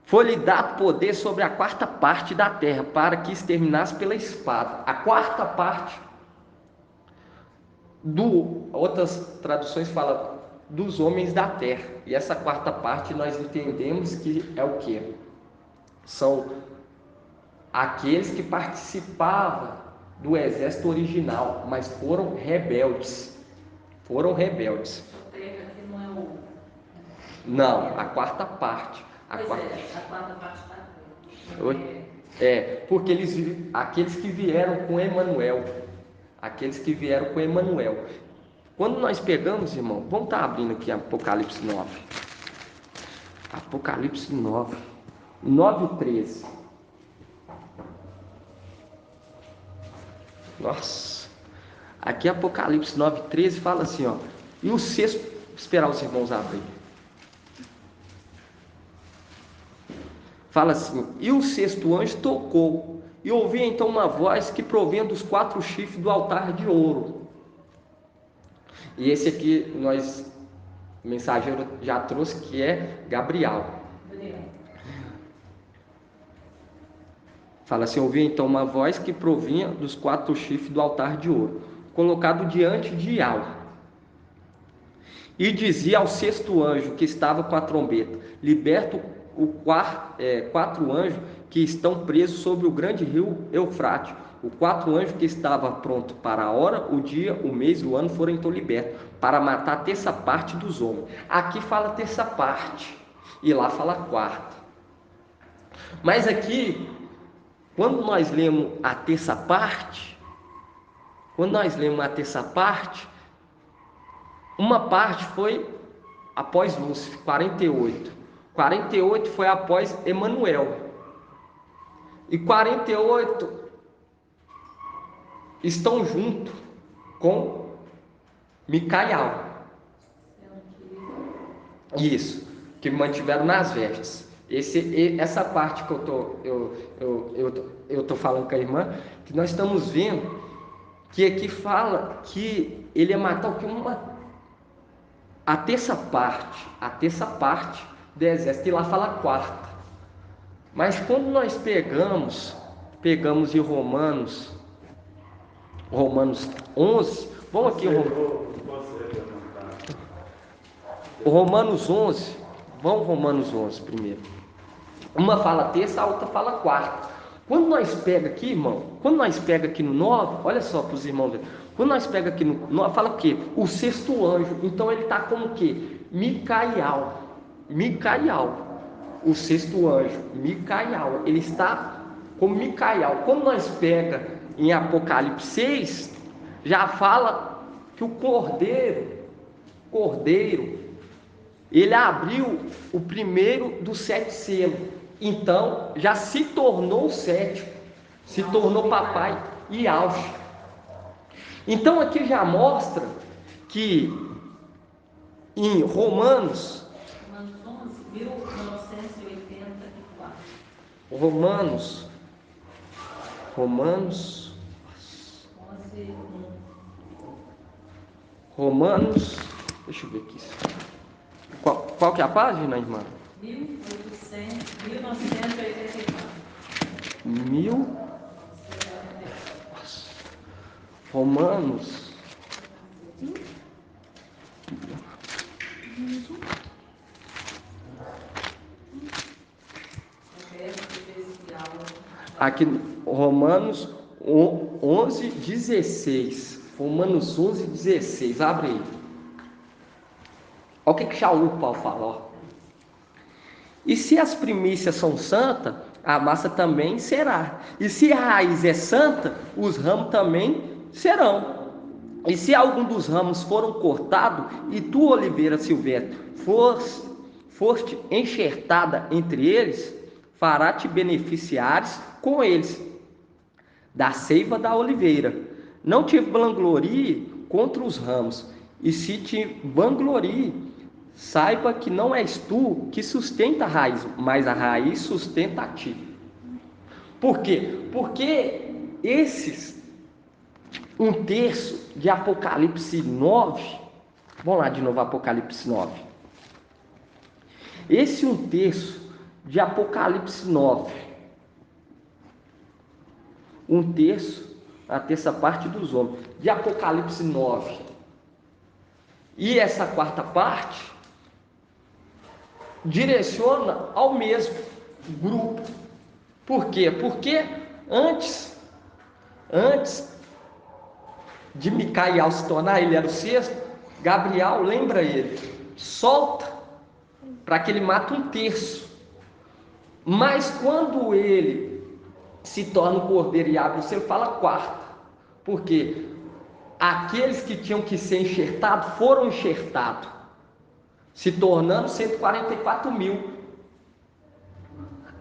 Foi-lhe dado poder sobre a quarta parte da terra, para que exterminasse pela espada. A quarta parte, outras traduções falam dos homens da terra. E essa quarta parte nós entendemos que é o quê? São aqueles que participavam do exército original, mas foram rebeldes. Não, a quarta parte. A quarta parte porque aqueles que vieram com Emanuel. Quando nós pegamos, irmão, vamos estar abrindo aqui Apocalipse 9. Apocalipse 9, 9:13. Nossa, aqui Apocalipse 9:13 fala assim, ó, e o sexto, esperar os irmãos abrir. Fala assim, e o sexto anjo tocou, e ouvi então uma voz que provém dos 4 chifres do altar de ouro. E esse aqui, o mensageiro já trouxe, que é Gabriel. Fala assim: ouvi então uma voz que provinha dos 4 chifres do altar de ouro, colocado diante de Yahweh. E dizia ao 6º anjo que estava com a trombeta: liberta o 4 anjos que estão presos sobre o grande rio Eufrate. O 4 anjos que estava pronto para a hora, o dia, o mês e o ano foram então libertos, para matar a terça parte dos homens. Aqui fala terça parte, e lá fala quarta. Mas aqui, quando nós lemos a terça parte, uma parte foi após Lúcifer, 48. 48 foi após Emanuel. E 48 estão junto com Micael. Isso, que mantiveram nas vestes. Essa parte que eu tô falando com a irmã, que nós estamos vendo, que aqui fala que ele ia matar o que? A terça parte do exército, e lá fala quarta. Mas quando nós pegamos em Romanos 11, vamos aqui, Romanos 11, vamos Romanos 11 primeiro. Uma fala terça, a outra fala quarta. Quando nós pega aqui, irmão, quando nós pega aqui no 9, olha só para os irmãos verem. Quando nós pega aqui no 9, fala o quê? O 6º anjo. Então ele está como o quê? Micael. O 6º anjo, Micael. Ele está como Micael. Quando nós pega em Apocalipse 6, já fala que o Cordeiro, ele abriu o primeiro dos 7 selos. Então já se tornou o 7º, se tornou papai e auge. Então aqui já mostra que em Romanos 11, 1984. Romanos, deixa eu ver aqui. Qual que é a página, irmã? 1984. Romanos. Aqui, Romanos 11, 16. Romanos 11, 16. Abre aí. Olha o que Shaul Paulo fala. Ó. E se as primícias são santas, a massa também será. E se a raiz é santa, os ramos também serão. E se algum dos ramos foram cortados, e tu, oliveira silvestre, foste enxertada entre eles, fará-te beneficiares com eles da seiva da oliveira. Não te vanglorie contra os ramos, e se te vanglorie, saiba que não és tu que sustenta a raiz, mas a raiz sustenta a ti. Por quê? Porque esses 1/3 de Apocalipse 9, vamos lá de novo, Apocalipse 9. Esse 1/3 de Apocalipse 9, 1/3, a terça parte dos homens, de Apocalipse 9, e essa quarta parte, direciona ao mesmo grupo. Por quê? Porque antes de Micael se tornar, ele era o 6º, Gabriel lembra ele, solta para que ele mate 1/3. Mas quando ele se torna o cordeiro e abre o selo, fala quarta. Por quê? Aqueles que tinham que ser enxertados foram enxertados, se tornando 144 mil.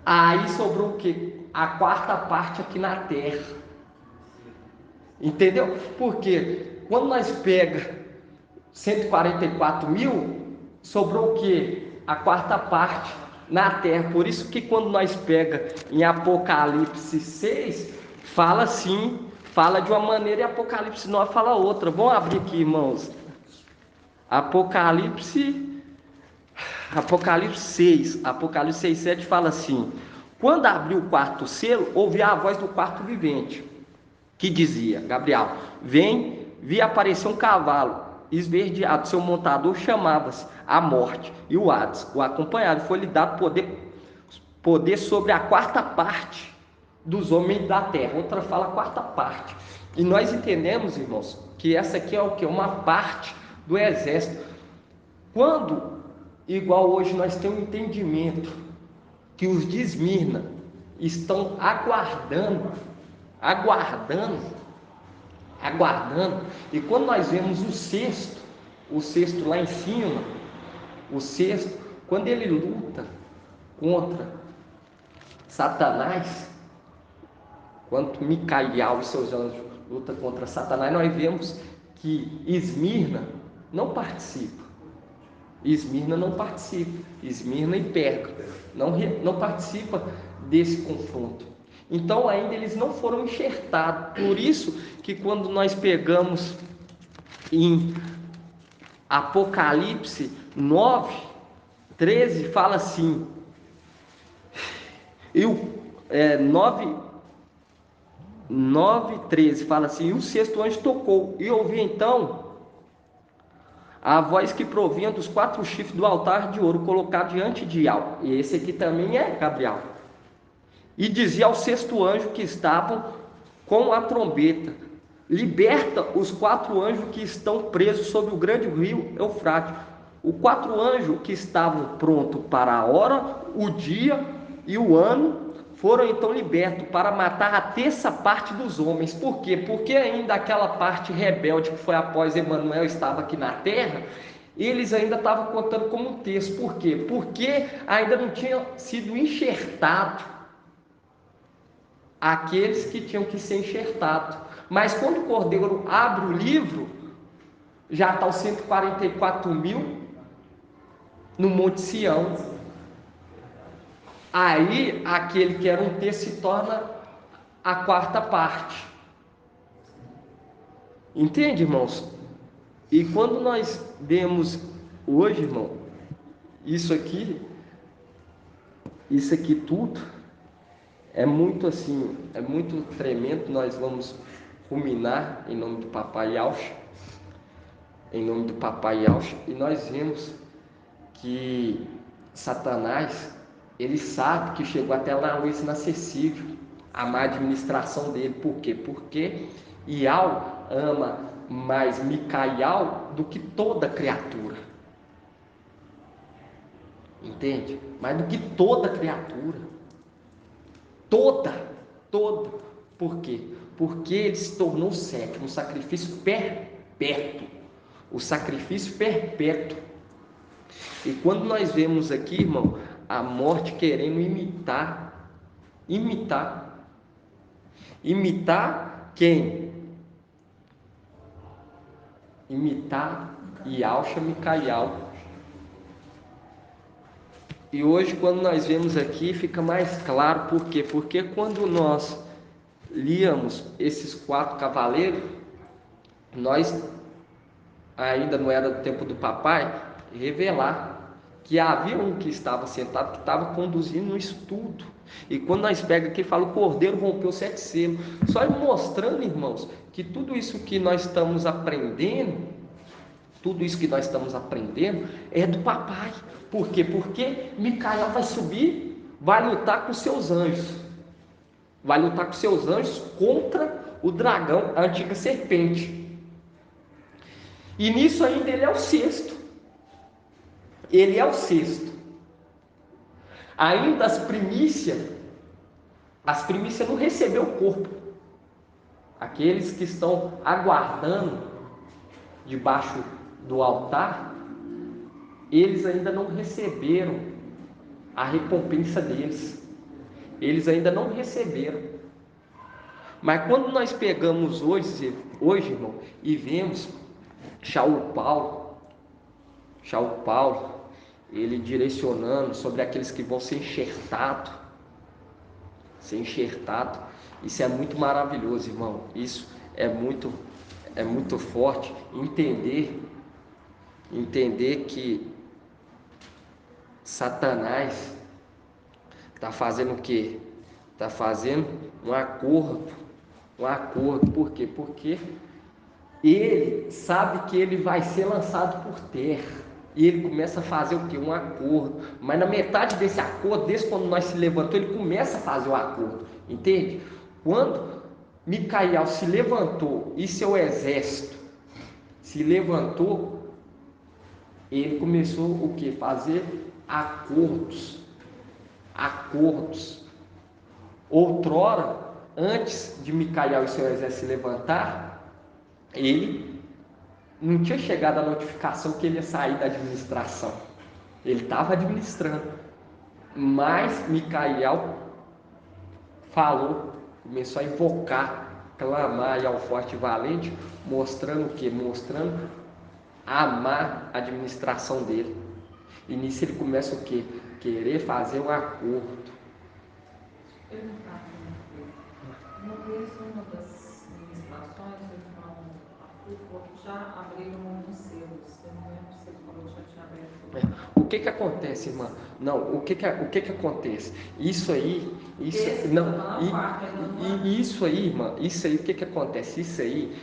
Aí sobrou o quê? A quarta parte aqui na terra. Entendeu? Porque quando nós pega 144 mil, sobrou o quê? A quarta parte na terra. Por isso que quando nós pega em Apocalipse 6, fala assim, fala de uma maneira, e Apocalipse 9 fala outra. Vamos abrir aqui, irmãos. Apocalipse 6, 7 fala assim: Quando abriu o quarto selo, ouvi a voz do quarto vivente, que dizia: Gabriel, vem, vi aparecer um cavalo esverdeado, seu montador chamava-se a Morte, e o Hades o acompanhava. Foi-lhe dado poder sobre a quarta parte dos homens da terra. Outra fala quarta parte. E nós entendemos, irmãos, que essa aqui é o que? Uma parte do exército. Quando, igual hoje, nós temos um entendimento que os de Esmirna estão aguardando, e quando nós vemos o sexto lá em cima, o sexto, quando ele luta contra Satanás, quando Micael e seus anjos lutam contra Satanás, nós vemos que Esmirna não participa. Esmirna e Pérgamo não participa desse confronto. Então ainda eles não foram enxertados. Por isso que quando nós pegamos em Apocalipse 9:13, fala assim, 9:13 fala assim: e o sexto anjo tocou, e ouvi então a voz que provinha dos 4 chifres do altar de ouro colocado diante de Al. E esse aqui também é Gabriel. E dizia ao sexto anjo que estavam com a trombeta: liberta os 4 anjos que estão presos sobre o grande rio Eufrates. Os 4 anjos que estavam prontos para a hora, o dia e o ano, foram então libertos para matar a terça parte dos homens. Por quê? Porque ainda aquela parte rebelde que foi após Emanuel estava aqui na terra, eles ainda estavam contando como um terço. Por quê? Porque ainda não tinha sido enxertado aqueles que tinham que ser enxertados. Mas quando o Cordeiro abre o livro, já está os 144.000 no Monte Sião. Aí aquele que era um terço se torna a quarta parte. Entende, irmãos? E quando nós vemos hoje, irmão, isso aqui tudo é muito assim, é muito tremendo. Nós vamos ruminar em nome do Papai Yaush, e nós vemos que Satanás, ele sabe que chegou até lá luz inacessível, a má administração dele. Por quê? Porque Ial ama mais Micael do que toda criatura. Entende? Mais do que toda criatura. Toda. Por quê? Porque ele se tornou sétimo, um sacrifício perpétuo. O sacrifício perpétuo. E quando nós vemos aqui, irmão, a morte querendo imitar quem? Imitar Yaush Micael. E hoje, quando nós vemos aqui, fica mais claro. Por quê? Porque quando nós líamos esses 4 cavaleiros, nós ainda não era do tempo do papai revelar que havia um que estava sentado, que estava conduzindo um estudo. E quando nós pegamos aqui, fala: o Cordeiro rompeu 7 selos. Só mostrando, irmãos, que tudo isso que nós estamos aprendendo, é do papai. Por quê? Porque Micael vai subir, vai lutar com seus anjos. Contra o dragão, a antiga serpente. E nisso ainda ele é o sexto. Ainda as primícias não recebeu o corpo. Aqueles que estão aguardando debaixo do altar, eles ainda não receberam a recompensa deles. Mas quando nós pegamos hoje, irmão, e vemos Shaul Paulo, ele direcionando sobre aqueles que vão ser enxertados. Isso é muito maravilhoso, irmão. Isso é muito forte. Entender que Satanás Está fazendo o quê? Está fazendo um acordo. Um acordo. Por quê? Porque ele sabe que ele vai ser lançado por terra. E ele começa a fazer o quê? Um acordo. Mas na metade desse acordo, desde quando nós se levantou, ele começa a fazer o acordo. Entende? Quando Micael se levantou e seu exército se levantou, ele começou o quê? Fazer acordos. Acordos. Outrora, antes de Micael e seu exército se levantar, ele não tinha chegado a notificação que ele ia sair da administração. Ele estava administrando. Mas Micael falou, começou a invocar, clamar ao forte e valente, mostrando o quê? Mostrando a má administração dele. E nisso ele começa o quê? Querer fazer um acordo. Uma vez, uma das ministrações, o irmão Arthur já abriram uns selos. Eu não lembro se ele falou que já tinha aberto. O que acontece, irmã? Não, o que acontece? Isso aí, isso aí, irmã, isso aí, o que acontece? Isso aí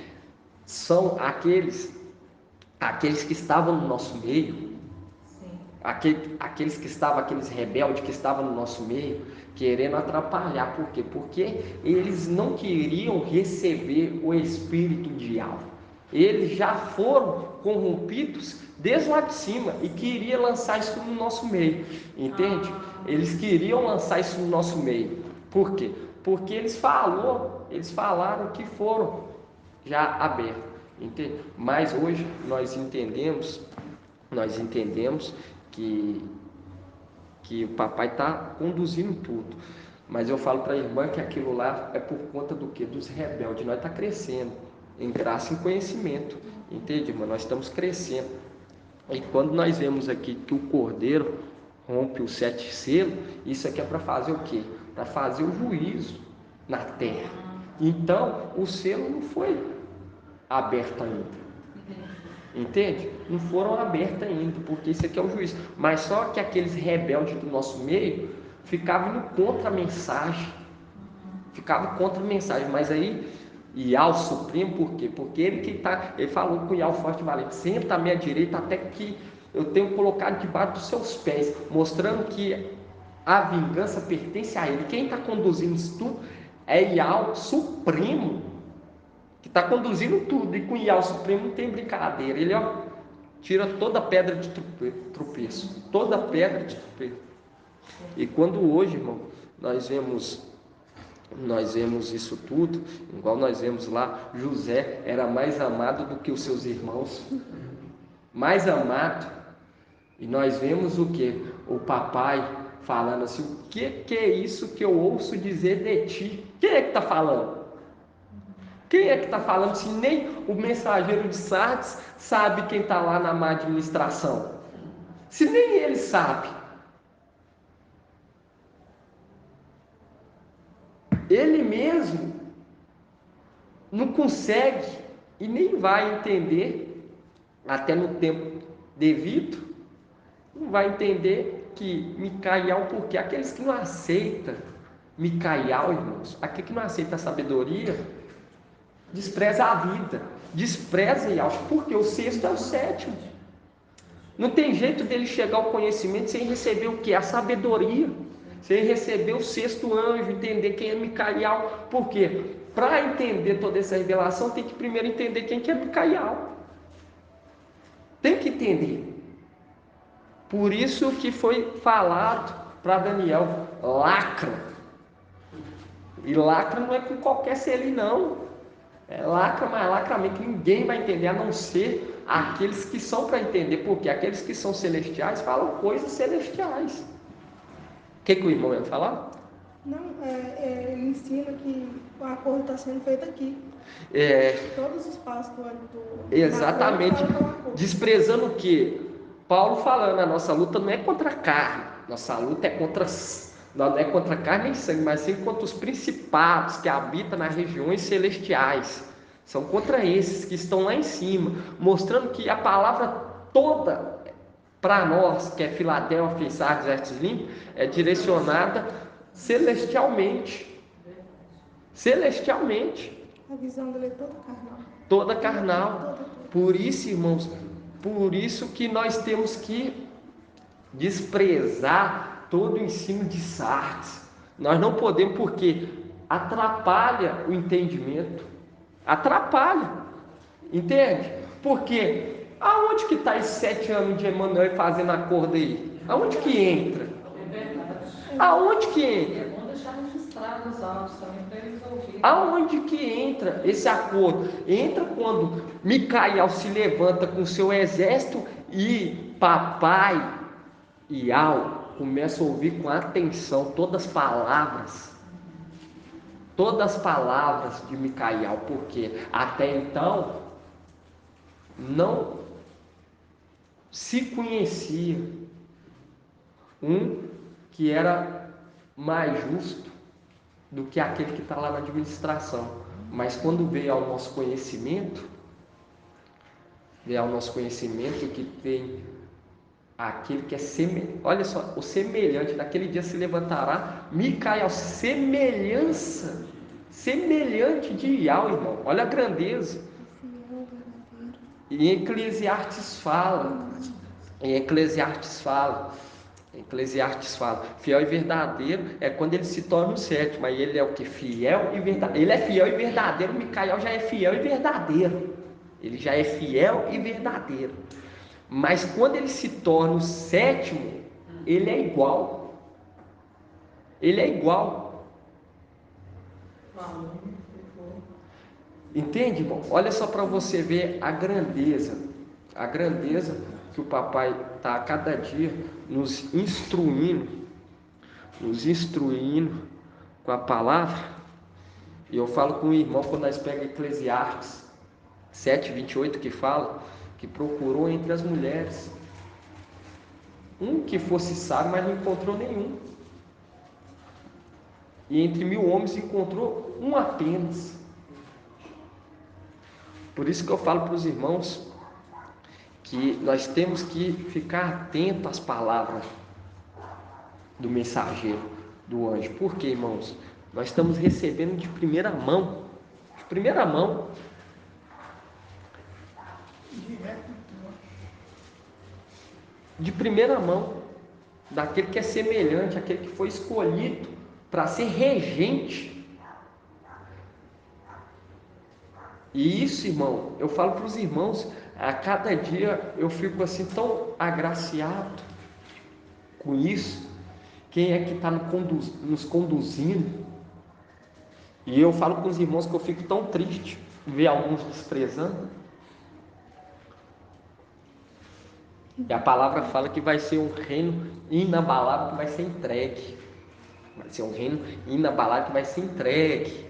são aqueles que estavam no nosso meio, aqueles que estavam, aqueles rebeldes que estavam no nosso meio, querendo atrapalhar. Por quê? Porque eles não queriam receber o espírito de alvo. Eles já foram corrompidos desde lá de cima e queriam lançar isso no nosso meio, entende? Eles queriam lançar isso no nosso meio. Por quê? Porque eles falaram que foram já abertos, entende? Mas hoje nós entendemos que o papai está conduzindo tudo. Mas eu falo para a irmã que aquilo lá é por conta do quê? Dos rebeldes. Nós estamos crescendo em graça e em conhecimento, entende, irmã? Nós estamos crescendo. E quando nós vemos aqui que o Cordeiro rompe os 7 selos, isso aqui é para fazer o quê? Para fazer o juízo na terra. Então, o selo não foi aberto ainda. Entende? Não foram abertos ainda, porque isso aqui é o juízo. Mas só que aqueles rebeldes do nosso meio ficavam indo contra a mensagem. Mas aí Ial Supremo, por quê? Porque ele falou com Ial Forte e Valente: senta à minha direita até que eu tenho colocado debaixo dos seus pés, mostrando que a vingança pertence a ele. Quem está conduzindo isso tudo é Ial Supremo, que está conduzindo tudo. E com Ial Supremo não tem brincadeira. Ele tira toda a pedra de tropeço. Toda pedra de tropeço. E quando hoje, irmão, nós vemos isso tudo, igual nós vemos lá, José era mais amado do que os seus irmãos. Mais amado. E nós vemos o que? O papai falando assim: o que é isso que eu ouço dizer de ti? Quem é que está falando? Quem é que está falando se nem o mensageiro de Sardes sabe quem está lá na má administração? Se nem ele sabe. Ele mesmo não consegue e nem vai entender, até no tempo devido, não vai entender que Micael, porque aqueles que não aceitam Micael, irmãos, aquele que não aceita a sabedoria, despreza a vida, despreza Ial, porque o 6º é o 7º. Não tem jeito dele chegar ao conhecimento sem receber o que? A sabedoria, sem receber o 6º anjo, entender quem é Micael. Por quê? Para entender toda essa revelação, tem que primeiro entender quem que é Micael. Tem que entender. Por isso que foi falado para Daniel: lacra. E lacra não é com qualquer selinho, não. É lacra, mas lacra mesmo, que ninguém vai entender, a não ser aqueles que são para entender. Porque aqueles que são celestiais falam coisas celestiais. O que o irmão ia falar? Não, ele ensina que o acordo está sendo feito aqui. Todos os pastores do... Exatamente. Desprezando o quê? Paulo falando: a nossa luta não é contra a carne, nossa luta é contra... Não é contra carne nem sangue, mas sim contra os principados que habitam nas regiões celestiais. São contra esses que estão lá em cima, mostrando que a palavra toda para nós, que é Filadélfia e Sardes, é direcionada celestialmente. Celestialmente. A visão dele é toda carnal. Toda carnal. Por isso, irmãos, por isso que nós temos que desprezar todo o ensino de Sardes. Nós não podemos, porque atrapalha o entendimento. Atrapalha. Entende? Porque aonde que está esses 7 anos de Emmanuel fazendo acordo aí? Aonde que entra? É verdade. Aonde que entra? É bom deixar registrado os áudios também para eles ouvirem. Aonde que entra esse acordo? Entra quando Micael se levanta com seu exército e papai Ial começa a ouvir com atenção todas as palavras de Micael, porque até então não se conhecia um que era mais justo do que aquele que está lá na administração. Mas quando veio ao nosso conhecimento que tem aquele que é semelhante, olha só, o semelhante, naquele dia se levantará Micael, semelhante de Ial, irmão, olha a grandeza. E em Eclesiastes fala, fiel e verdadeiro é quando ele se torna o sétimo, aí ele é o que? Fiel e verdadeiro. Ele é fiel e verdadeiro, Micael já é fiel e verdadeiro. Ele já é fiel e verdadeiro. Mas quando ele se torna o sétimo, ele é igual. Ele é igual. Entende, irmão? Olha só para você ver a grandeza que o papai está a cada dia nos instruindo com a palavra. E eu falo com o irmão quando nós pegamos Eclesiastes 7:28, que fala que procurou entre as mulheres um que fosse sábio, mas não encontrou nenhum. E entre 1000 homens encontrou um apenas. Por isso que eu falo para os irmãos que nós temos que ficar atento às palavras do mensageiro, do anjo. Por quê, irmãos? Nós estamos recebendo de primeira mão. De primeira mão, daquele que é semelhante, aquele que foi escolhido para ser regente. E isso, irmão, eu falo para os irmãos, a cada dia eu fico assim tão agraciado com isso. Quem é que está nos conduzindo? E eu falo com os irmãos que eu fico tão triste ver alguns desprezando. E a palavra fala que vai ser um reino inabalável que vai ser entregue. Vai ser um reino inabalável que vai ser entregue.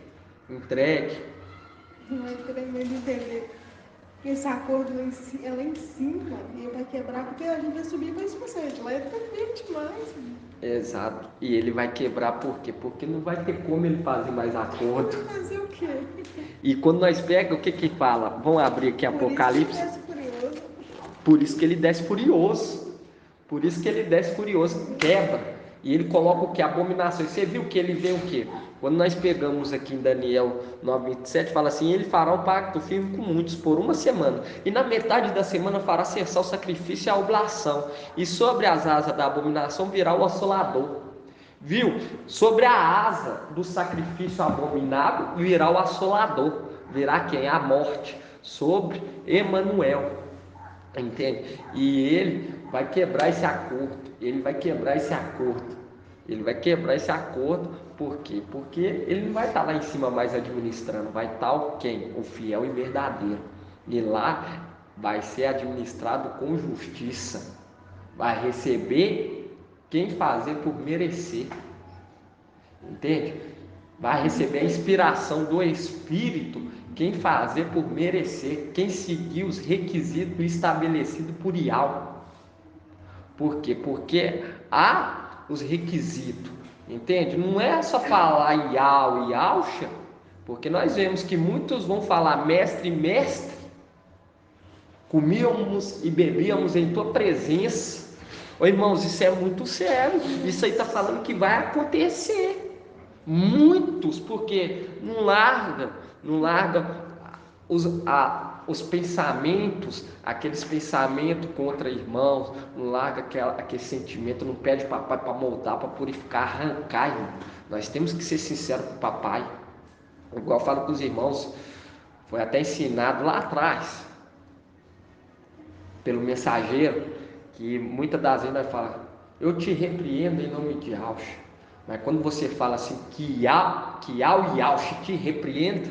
Não é tremendo entender. Esse acordo é lá em cima e vai quebrar, porque a gente vai subir com esse conceito. Lá é tranquilo demais. Exato. E ele vai quebrar por quê? Porque não vai ter como ele fazer mais acordo. Fazer o quê? E quando nós pegamos, o que fala? Vamos abrir aqui Apocalipse. Por isso que ele desce furioso. Quebra. E ele coloca o que? Abominações. Você viu que ele vê o quê? Quando nós pegamos aqui em Daniel 9:27, fala assim: ele fará um pacto firme com muitos por 1 semana, e na metade da semana fará cessar o sacrifício e a oblação, e sobre as asas da abominação virá o assolador. Viu? Sobre a asa do sacrifício abominável virá o assolador. Virá quem? A morte. Sobre Emanuel. Entende? E ele vai quebrar esse acordo. Por quê? Porque ele não vai estar lá em cima mais administrando. Vai estar quem? O fiel e verdadeiro. E lá vai ser administrado com justiça. Vai receber quem fazer por merecer. Entende? Vai receber a inspiração do Espírito, quem fazer por merecer, quem seguir os requisitos estabelecidos por Ial. Por quê? Porque há os requisitos, entende? Não é só falar Ial e Alcha, porque nós vemos que muitos vão falar mestre, comíamos e bebíamos em tua presença. Ô, irmãos, isso é muito sério. Isso aí está falando que vai acontecer. Muitos, porque não larga os pensamentos, aqueles pensamentos contra irmãos, não larga aquele sentimento, não pede papai para moldar, para purificar, arrancar, irmão. Nós temos que ser sinceros com o papai. Igual eu falo com os irmãos, foi até ensinado lá atrás, pelo mensageiro, que muitas das vezes nós falamos, eu te repreendo em nome de Yahshua. Mas quando você fala assim, que ao Yahshua te repreenda,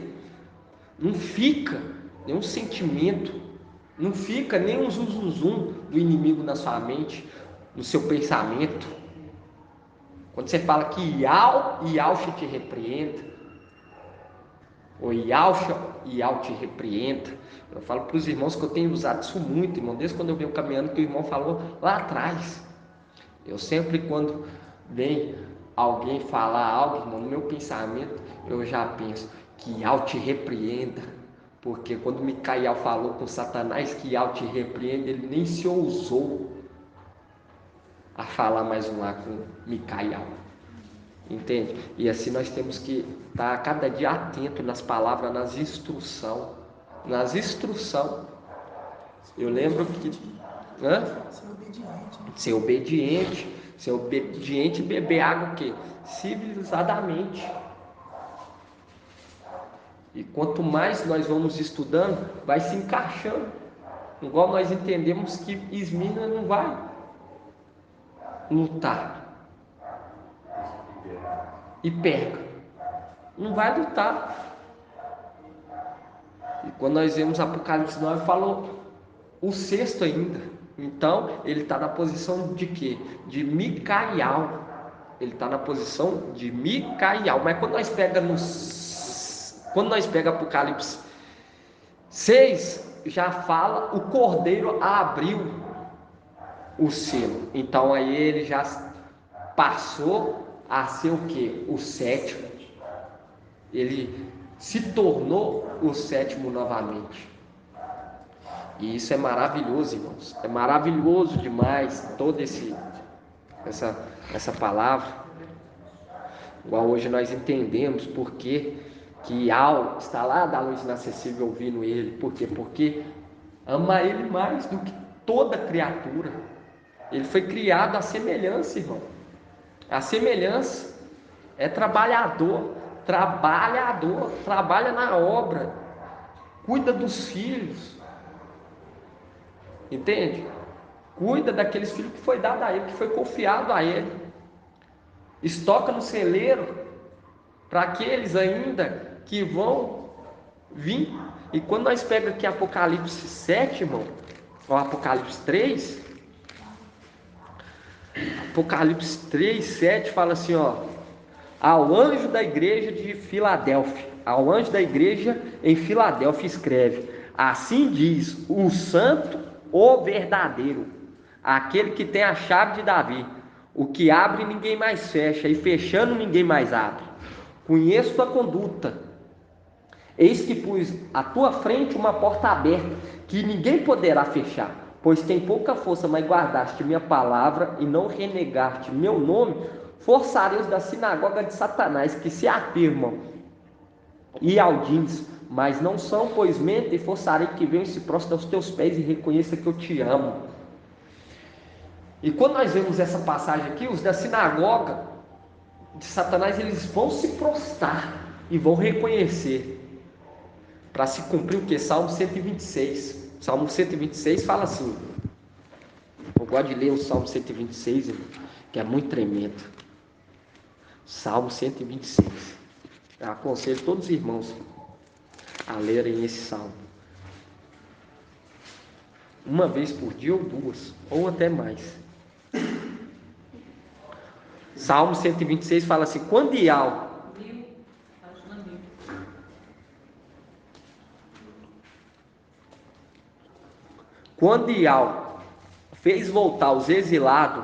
não fica nenhum sentimento, não fica nem um zum do inimigo na sua mente, no seu pensamento. Quando você fala que Yahshua te repreenda, ou Yahshua te repreenda, eu falo para os irmãos que eu tenho usado isso muito, irmão, desde quando eu venho caminhando, que o irmão falou lá atrás. Eu sempre, quando vem alguém falar algo, irmão, no meu pensamento, eu já penso que Yahshua te repreenda, porque quando Micael falou com Satanás que Yahshua te repreenda, ele nem se ousou a falar mais um lá com Micael. Entende? E assim nós temos que estar cada dia atento nas palavras, nas instruções. Eu lembro que ser obediente e beber água o quê? Civilizadamente. E quanto mais nós vamos estudando, vai se encaixando. Igual nós entendemos que Esmirna não vai lutar e pega, não vai lutar. E quando nós vemos Apocalipse 9, falou o sexto ainda. Então ele está na posição de quê? De Micael. Ele está na posição de Micael. Mas quando nós pega Apocalipse 6, já fala o Cordeiro abriu o selo. Então aí ele já passou a ser o que? O sétimo. Ele se tornou o sétimo novamente. E isso é maravilhoso, irmãos. É maravilhoso demais toda essa palavra. Igual hoje nós entendemos porque que Al está lá da luz inacessível ouvindo ele. Por quê? Porque ama ele mais do que toda criatura. Ele foi criado à semelhança, irmão. A semelhança é trabalhador, trabalha na obra, cuida dos filhos, entende? Cuida daqueles filhos que foi dado a ele, que foi confiado a ele, estoca no celeiro para aqueles ainda que vão vir. E quando nós pegamos aqui Apocalipse 7, irmão, ou Apocalipse 3, Apocalipse 3, 7 fala assim, ó: ao anjo da igreja de Filadélfia, ao anjo da igreja em Filadélfia escreve: assim diz o santo, o verdadeiro, aquele que tem a chave de Davi, o que abre ninguém mais fecha, e fechando ninguém mais abre. Conheço tua conduta, eis que pus à tua frente uma porta aberta, que ninguém poderá fechar. Pois tem pouca força, mas guardaste minha palavra e não renegaste meu nome, forçarei os da sinagoga de Satanás, que se afirmam e aldins, mas não são, pois mentem, e forçarei que venham e se prostem aos teus pés e reconheça que eu te amo. E quando nós vemos essa passagem aqui, os da sinagoga de Satanás, eles vão se prostrar e vão reconhecer, para se cumprir o que? Salmo 126. Salmo 126 fala assim, eu gosto de ler o Salmo 126, irmão, que é muito tremendo. Salmo 126. Eu aconselho todos os irmãos a lerem esse salmo. Uma vez por dia ou duas, ou até mais. Salmo 126 fala assim: quando Ial fez voltar os exilados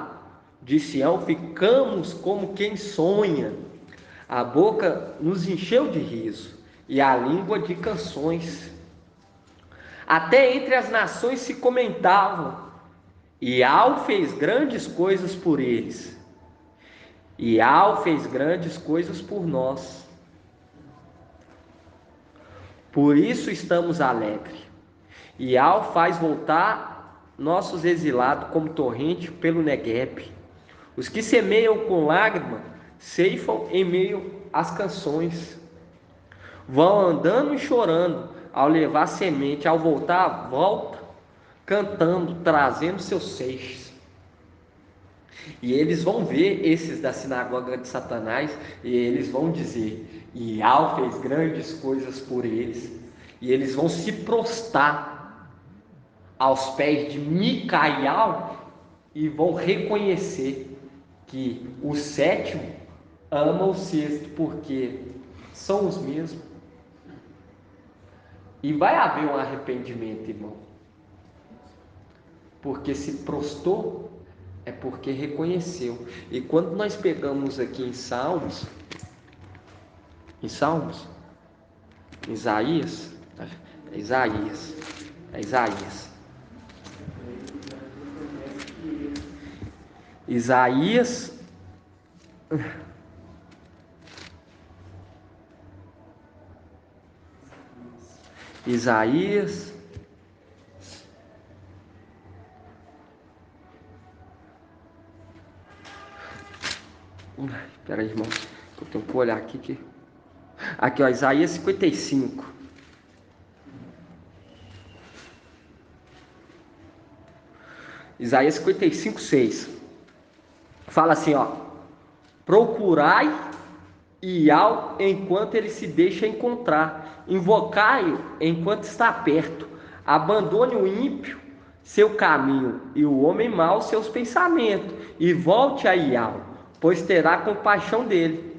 de Sião, ficamos como quem sonha. A boca nos encheu de riso e a língua de canções. Até entre as nações se comentavam Ial fez grandes coisas por eles. Ial fez grandes coisas por nós. Por isso estamos alegres. Ial faz voltar nossos exilados como torrente pelo Negueb. Os que semeiam com lágrima ceifam em meio às canções. Vão andando e chorando ao levar semente, ao voltar, volta cantando, trazendo seus seixos. E eles vão ver esses da sinagoga de Satanás e eles vão dizer: Ial fez grandes coisas por eles. E eles vão se prostrar aos pés de Micael e vão reconhecer que o sétimo ama o sexto, porque são os mesmos. E vai haver um arrependimento, irmão. Porque se prostou é porque reconheceu. E quando nós pegamos aqui em Salmos, Isaías, espera aí, irmão, eu tenho que olhar aqui, ó, Isaías 55. Isaías 55, 6. Fala assim, ó: procurai Ial enquanto ele se deixa encontrar, invocai-o enquanto está perto. Abandone o ímpio seu caminho e o homem mau seus pensamentos, e volte a Ial, pois terá compaixão dele.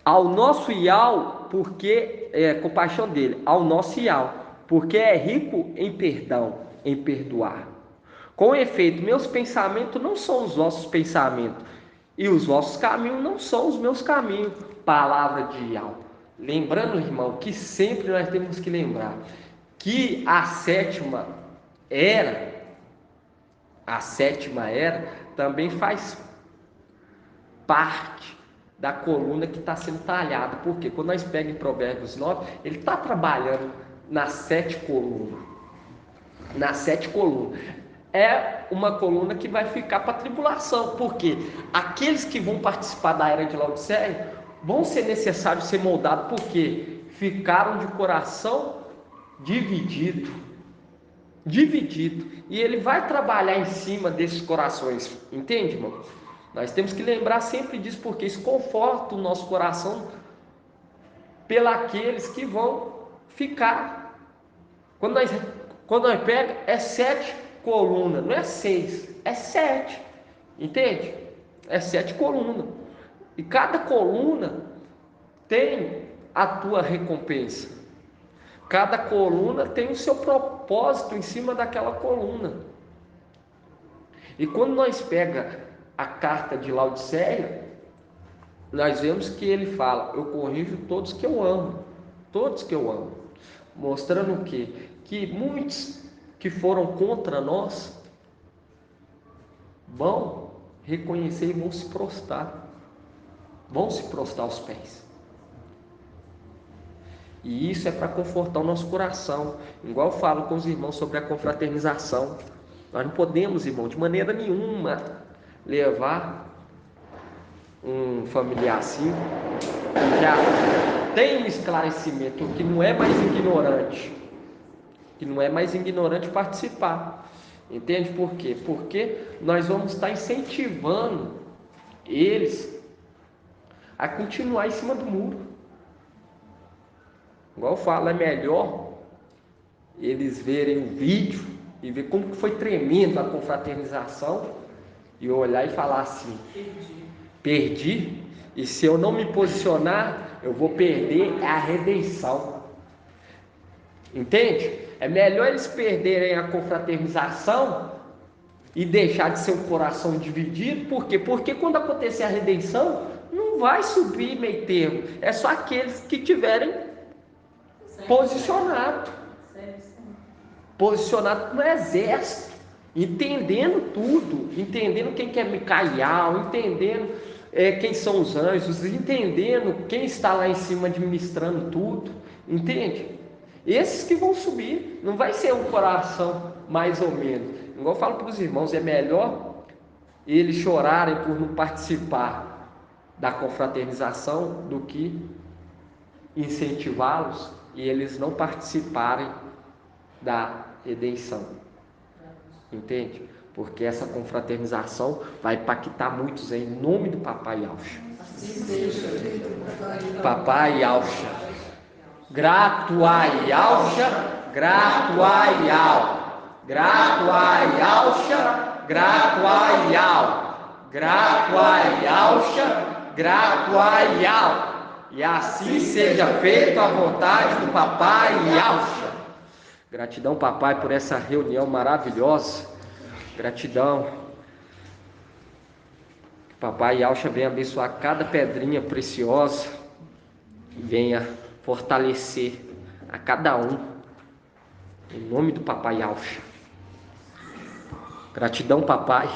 Ao nosso Ial, porque compaixão dele, ao nosso Ial, porque é rico em perdão, em perdoar. Com efeito, meus pensamentos não são os vossos pensamentos, e os vossos caminhos não são os meus caminhos. Palavra de Ial. Lembrando, irmão, que sempre nós temos que lembrar que a sétima era também faz parte da coluna que está sendo talhada. Porque quando nós pegamos em Provérbios 9, ele está trabalhando nas 7 colunas. Nas 7 colunas. É uma coluna que vai ficar para a tribulação, porque aqueles que vão participar da era de Laodiceia vão ser necessários ser moldados, porque ficaram de coração dividido, e ele vai trabalhar em cima desses corações, entende, irmão? Nós temos que lembrar sempre disso, porque isso conforta o nosso coração pelos que vão ficar. Quando nós pega, é 7 colunas, não é 6, é 7, entende? É 7 colunas, e cada coluna tem a tua recompensa, cada coluna tem o seu propósito em cima daquela coluna. E quando nós pega a carta de Laodiceia, nós vemos que ele fala: eu corrijo todos que eu amo, mostrando o quê? Que muitos que foram contra nós vão reconhecer e vão se prostrar aos pés. E isso é para confortar o nosso coração. Igual eu falo com os irmãos sobre a confraternização, nós não podemos, irmão, de maneira nenhuma levar um familiar assim que já tem um esclarecimento, que não é mais ignorante participar. Entende por quê? Porque nós vamos estar incentivando eles a continuar em cima do muro. Igual eu falo, é melhor eles verem o vídeo e ver como que foi tremendo a confraternização e olhar e falar assim: perdi, e se eu não me posicionar, eu vou perder a redenção. Entende? É melhor eles perderem a confraternização e deixar de ser um coração dividido. Por quê? Porque quando acontecer a redenção, não vai subir meio termo. É só aqueles que tiverem posicionado. posicionado no exército, entendendo tudo, entendendo quem que é Micael, entendendo quem são os anjos, entendendo quem está lá em cima administrando tudo, entende? Esses que vão subir, não vai ser um coração mais ou menos. Igual eu falo para os irmãos, é melhor eles chorarem por não participar da confraternização do que incentivá-los e eles não participarem da redenção, entende? Porque essa confraternização vai impactar muitos em nome do Papai Yaucha. Papai Yaucha, grato a Yaucha, grato a Yau, grato a Yaucha, grato a Yau, grato a Yaucha, grato a Yau. E assim seja feita a vontade do Papai Yaucha. Gratidão, Papai, por essa reunião maravilhosa. Gratidão. Que Papai Yaucha venha abençoar cada pedrinha preciosa e venha fortalecer a cada um. Em nome do Papai Yaucha. Gratidão, Papai.